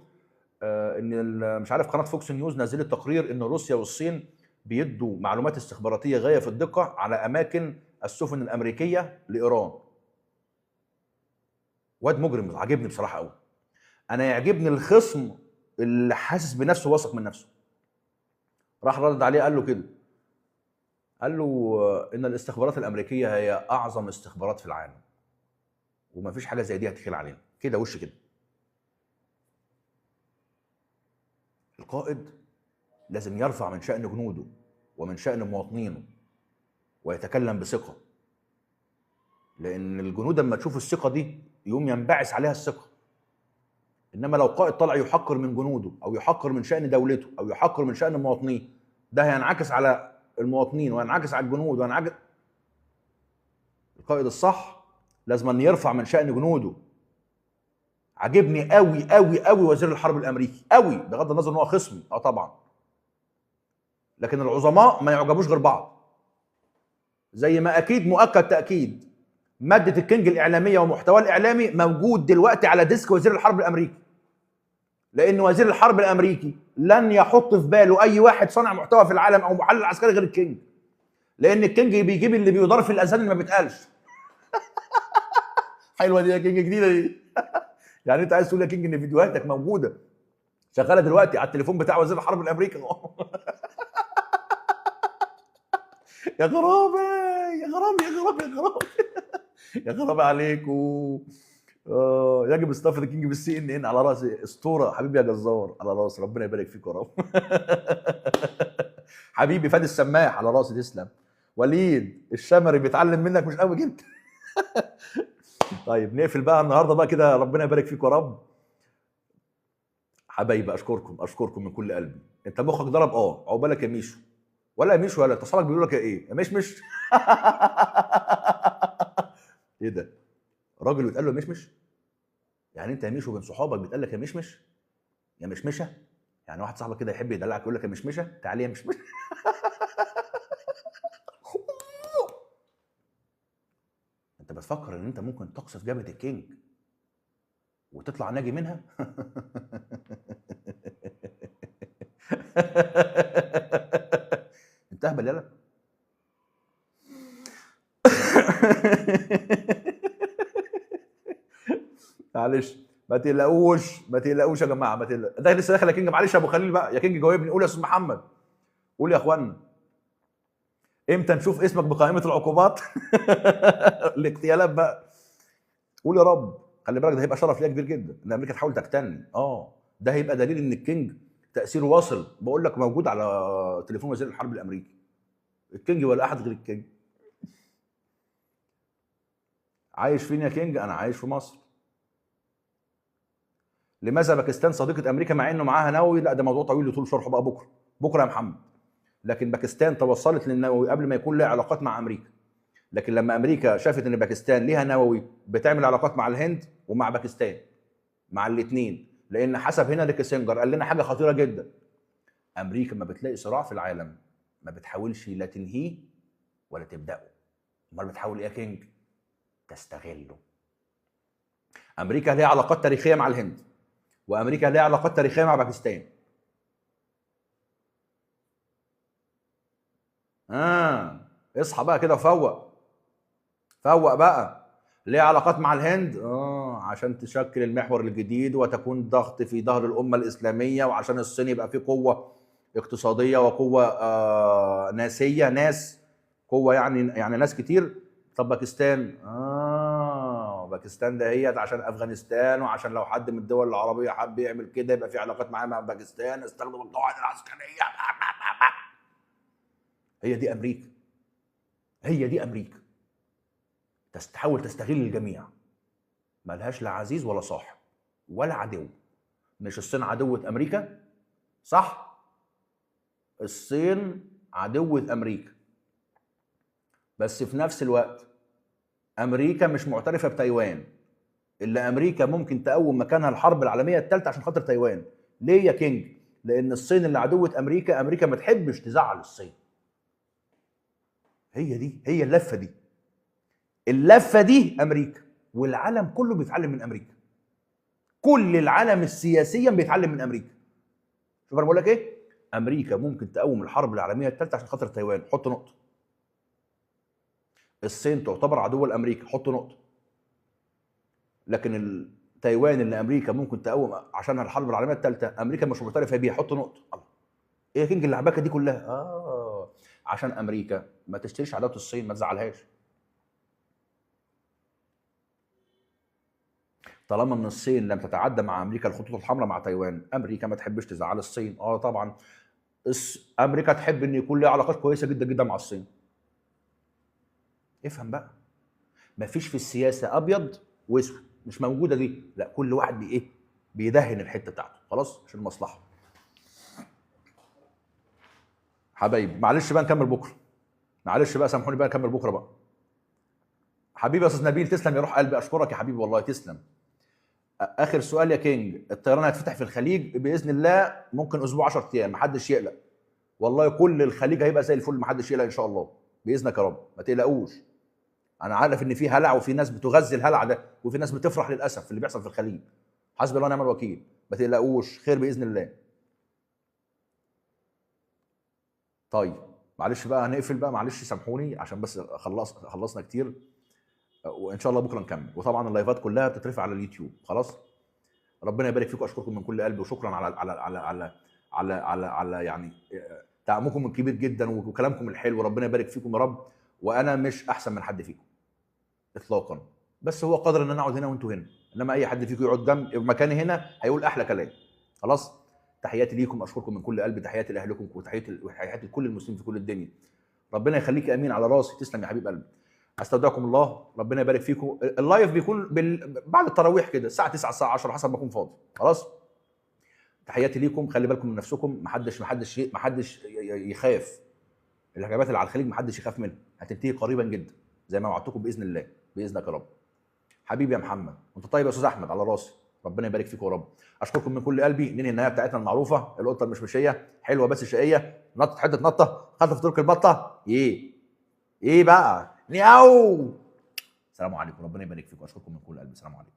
ان مش عارف قناه فوكس نيوز نزلت تقرير ان روسيا والصين بيدوا معلومات استخباراتيه غايه في الدقه على اماكن السفن الامريكيه لايران. واد مجرم، عاجبني بصراحه قوي. انا يعجبني الخصم اللي حاسس بنفسه واثق من نفسه. راح رد عليه قال له كده، قال له ان الاستخبارات الامريكيه هي اعظم استخبارات في العالم، ومفيش حاجه زي دي هتخيل علينا كده وش كده. القائد لازم يرفع من شأن جنوده ومن شأن مواطنينه ويتكلم بثقة، لأن الجنود لما تشوف الثقة دي يوم ينبعث عليها الثقة. إنما لو قائد طلع يحقر من جنوده أو يحقر من شأن دولته أو يحقر من شأن مواطنيه، ده هينعكس على المواطنين وينعكس على الجنود وينعكس. القائد الصح لازم أن يرفع من شأن جنوده. عجبني قوي قوي قوي وزير الحرب الأمريكي قوي، بغض النظر إن هو خصمي طبعا، لكن العظماء ما يعجبوش غير بعض. زي ما اكيد مؤكد تاكيد ماده الكينج الاعلاميه ومحتواه الاعلامي موجود دلوقتي على ديسك وزير الحرب الامريكي، لان وزير الحرب الامريكي لن يحط في باله اي واحد صانع محتوى في العالم او محلل عسكري غير الكينج، لان الكينج بيجيب اللي بيدار في الاذهان اللي ما بيتقالش. حلوه دي يا كينج، جديده دي. يعني انت عايز تقول يا كينج ان فيديوهاتك موجوده شغاله دلوقتي على التليفون بتاع وزير الحرب الامريكي؟ يا غرابه يا غرابه يا غرابه يا غرابه يا غرابه عليكم. يجب استضافه الكينج بالسي ان ان، على راسي اسطوره حبيبي يا جزار، على راسي، ربنا يبارك فيك يا رب. حبيبي فادي السماح على راسي، تسلم. وليد الشمري بيتعلم منك مش قوي جدا. طيب نقفل بقى النهارده بقى كده، ربنا يبارك فيك يا رب. حبايبي اشكركم من كل قلبي. انت مخك ضرب عقبالك يا ميشو، ولا يا ميشو ولا اتصالك بيقول لك يا ايه يا مشمش. ايه ده؟ راجل بيتقال له يا مشمش؟ يعني انت يا ميشو بين صحابك بيتقال لك يا مشمش يا مشمشه؟ يعني واحد صاحبك كده يحب يدلعك يقول لك يا مشمشه، تعالي يا مشمشه. انت بتفكر ان انت ممكن تقصف جبهه الكينج وتطلع ناجي منها؟ انت اهبل يالا. معلش ما تقلقوش يا جماعه، ما تقلقوش. ده لسه داخل يا كينج، معلش يا ابو خليل بقى، يا كينج جاوبني، قول يا استاذ محمد، قول يا اخوانا، امتى نشوف اسمك بقائمه العقوبات؟ الاغتيالات بقى، قول يا رب. خلي بالك ده هيبقى شرف ليا كبير جدا ان امريكا تحاول تقتلني. ده هيبقى دليل ان الكينج تاثيره واصل. بقول لك موجود على تليفون وزير الحرب الامريكي، الكينج ولا احد غير الكينج. عايش فين يا كينج؟ انا عايش في مصر. لماذا باكستان صديقه امريكا مع انه معاها نووي؟ لا ده موضوع طويل يطول شرحه بقى بكره يا محمد. لكن باكستان توصلت للنووي قبل ما يكون لها علاقات مع امريكا، لكن لما امريكا شافت ان باكستان ليها نووي بتعمل علاقات مع الهند ومع باكستان، مع الاثنين. لان حسب هنري كيسنجر قال لنا حاجه خطيره جدا، امريكا ما بتلاقي صراع في العالم ما بتحاولش لا تنهيه ولا تبداه. امال بتحاول ايه يا كينج؟ تستغله. امريكا ليها علاقات تاريخيه مع الهند، وامريكا ليها علاقات تاريخيه مع باكستان. اصحى بقى كده وفوق. فوق بقى. ليه علاقات مع الهند؟ عشان تشكل المحور الجديد وتكون ضغط في ظهر الامه الاسلاميه، وعشان الصين يبقى فيه قوه اقتصاديه وقوه ناسيه، ناس قوه يعني ناس كتير. طب باكستان؟ باكستان دهيت عشان افغانستان، وعشان لو حد من الدول العربيه حب يعمل كده يبقى في علاقات معاه مع باكستان، استخدم القواعد العسكريه. هي دي امريكا. هي دي امريكا. تحاول تستغل الجميع. ملهاش لا عزيز ولا صاحب ولا عدو. مش الصين عدوة امريكا؟ صح؟ الصين عدوة امريكا، بس في نفس الوقت امريكا مش معترفة بتايوان، اللي امريكا ممكن تقوم مكانها الحرب العالمية الثالثة عشان خاطر تايوان. ليه يا كينج؟ لان الصين اللي عدوة امريكا، امريكا ما تحبش تزعل الصين. هي اللفة دي. اللفة دي امريكا، والعالم كله بيتعلم من امريكا. كل العالم السياسيا بيتعلم من امريكا. شوف انا بقول لك ايه؟ امريكا ممكن تقوم الحرب العالميه الثالثه عشان خاطر تايوان، حط نقطه. الصين تعتبر عدو لامريكا، حط نقطه. لكن تايوان اللي امريكا ممكن تقوم عشانها الحرب العالميه الثالثه، امريكا مش معترفه بيها، حط نقطه. الله، ايه يا كينج اللعبكه دي كلها؟ عشان امريكا ما تشتريش عداوه الصين، ما تزعلهاش. طالما ان الصين لم تتعدى مع امريكا الخطوط الحمراء مع تايوان، امريكا ما تحبش تزعل الصين. طبعا امريكا تحب ان يكون لها علاقات كويسه جدا جدا مع الصين. افهم بقى، مفيش في السياسه ابيض واسود، مش موجوده دي. لا، كل واحد بيدهن الحته بتاعته خلاص عشان المصلحه. حبايبي معلش بقى نكمل بكره. معلش بقى سامحوني بقى نكمل بكره بقى. حبيبي يا استاذ نبيل، تسلم يا روح قلبي، اشكرك يا حبيبي والله تسلم. اخر سؤال يا كينج، الطيران هيتفتح في الخليج باذن الله ممكن اسبوع 10 ايام، محدش يقلق. والله كل الخليج هيبقى زي الفل، محدش يقلق ان شاء الله باذنك يا رب، ما تقلقوش. انا عارف ان في هلع وفي ناس بتغذي الهلع ده، وفي ناس بتفرح للاسف اللي بيحصل في الخليج. حسبي الله ونعم الوكيل، ما تقلقوش، خير باذن الله. طيب معلش بقى هنقفل بقى، معلش سامحوني عشان بس خلصنا كتير، وان شاء الله بكره نكمل. وطبعا اللايفات كلها بتترفع على اليوتيوب خلاص. ربنا يبارك فيكم، اشكركم من كل قلبي، وشكرا على يعني دعمكم الكبير جدا وكلامكم الحلو. ربنا يبارك فيكم يا رب. وانا مش احسن من حد فيكم اطلاقا، بس هو قدر ان انا اقعد هنا وانتوا هنا، انما اي حد فيكم يقعد جنب مكاني هنا هيقول احلى كلام. خلاص. تحياتي ليكم، اشكركم من كل قلبي، تحياتي لاهلكم، وتحياتي لكل المسلمين في كل الدنيا. ربنا يخليك، امين على راسي، تسلم يا حبيب قلبي. استودعكم الله، ربنا يبارك فيكم. اللايف بيكون بعد التراويح كده الساعه 9 الساعه 10 حسب ما اكون فاضي. خلاص. تحياتي ليكم، خلي بالكم من نفسكم، محدش يخاف. الهجمات اللي على الخليج محدش يخاف منها، هتنتهي قريبا جدا زي ما وعدتكم باذن الله، باذنك يا رب. حبيبي يا محمد، وانت طيب يا استاذ احمد، على راسي. ربنا يبارك فيكم يا رب. اشكركم من كل قلبي. ننهي النهايه بتاعتنا المعروفه، القطه المشمشيه حلوه بس شقيه، نطت حته نطه خدت في ترك البطه. ايه بقى نياو. السلام عليكم، ربنا يبارك فيكم، اشكركم من كل قلبي، السلام عليكم.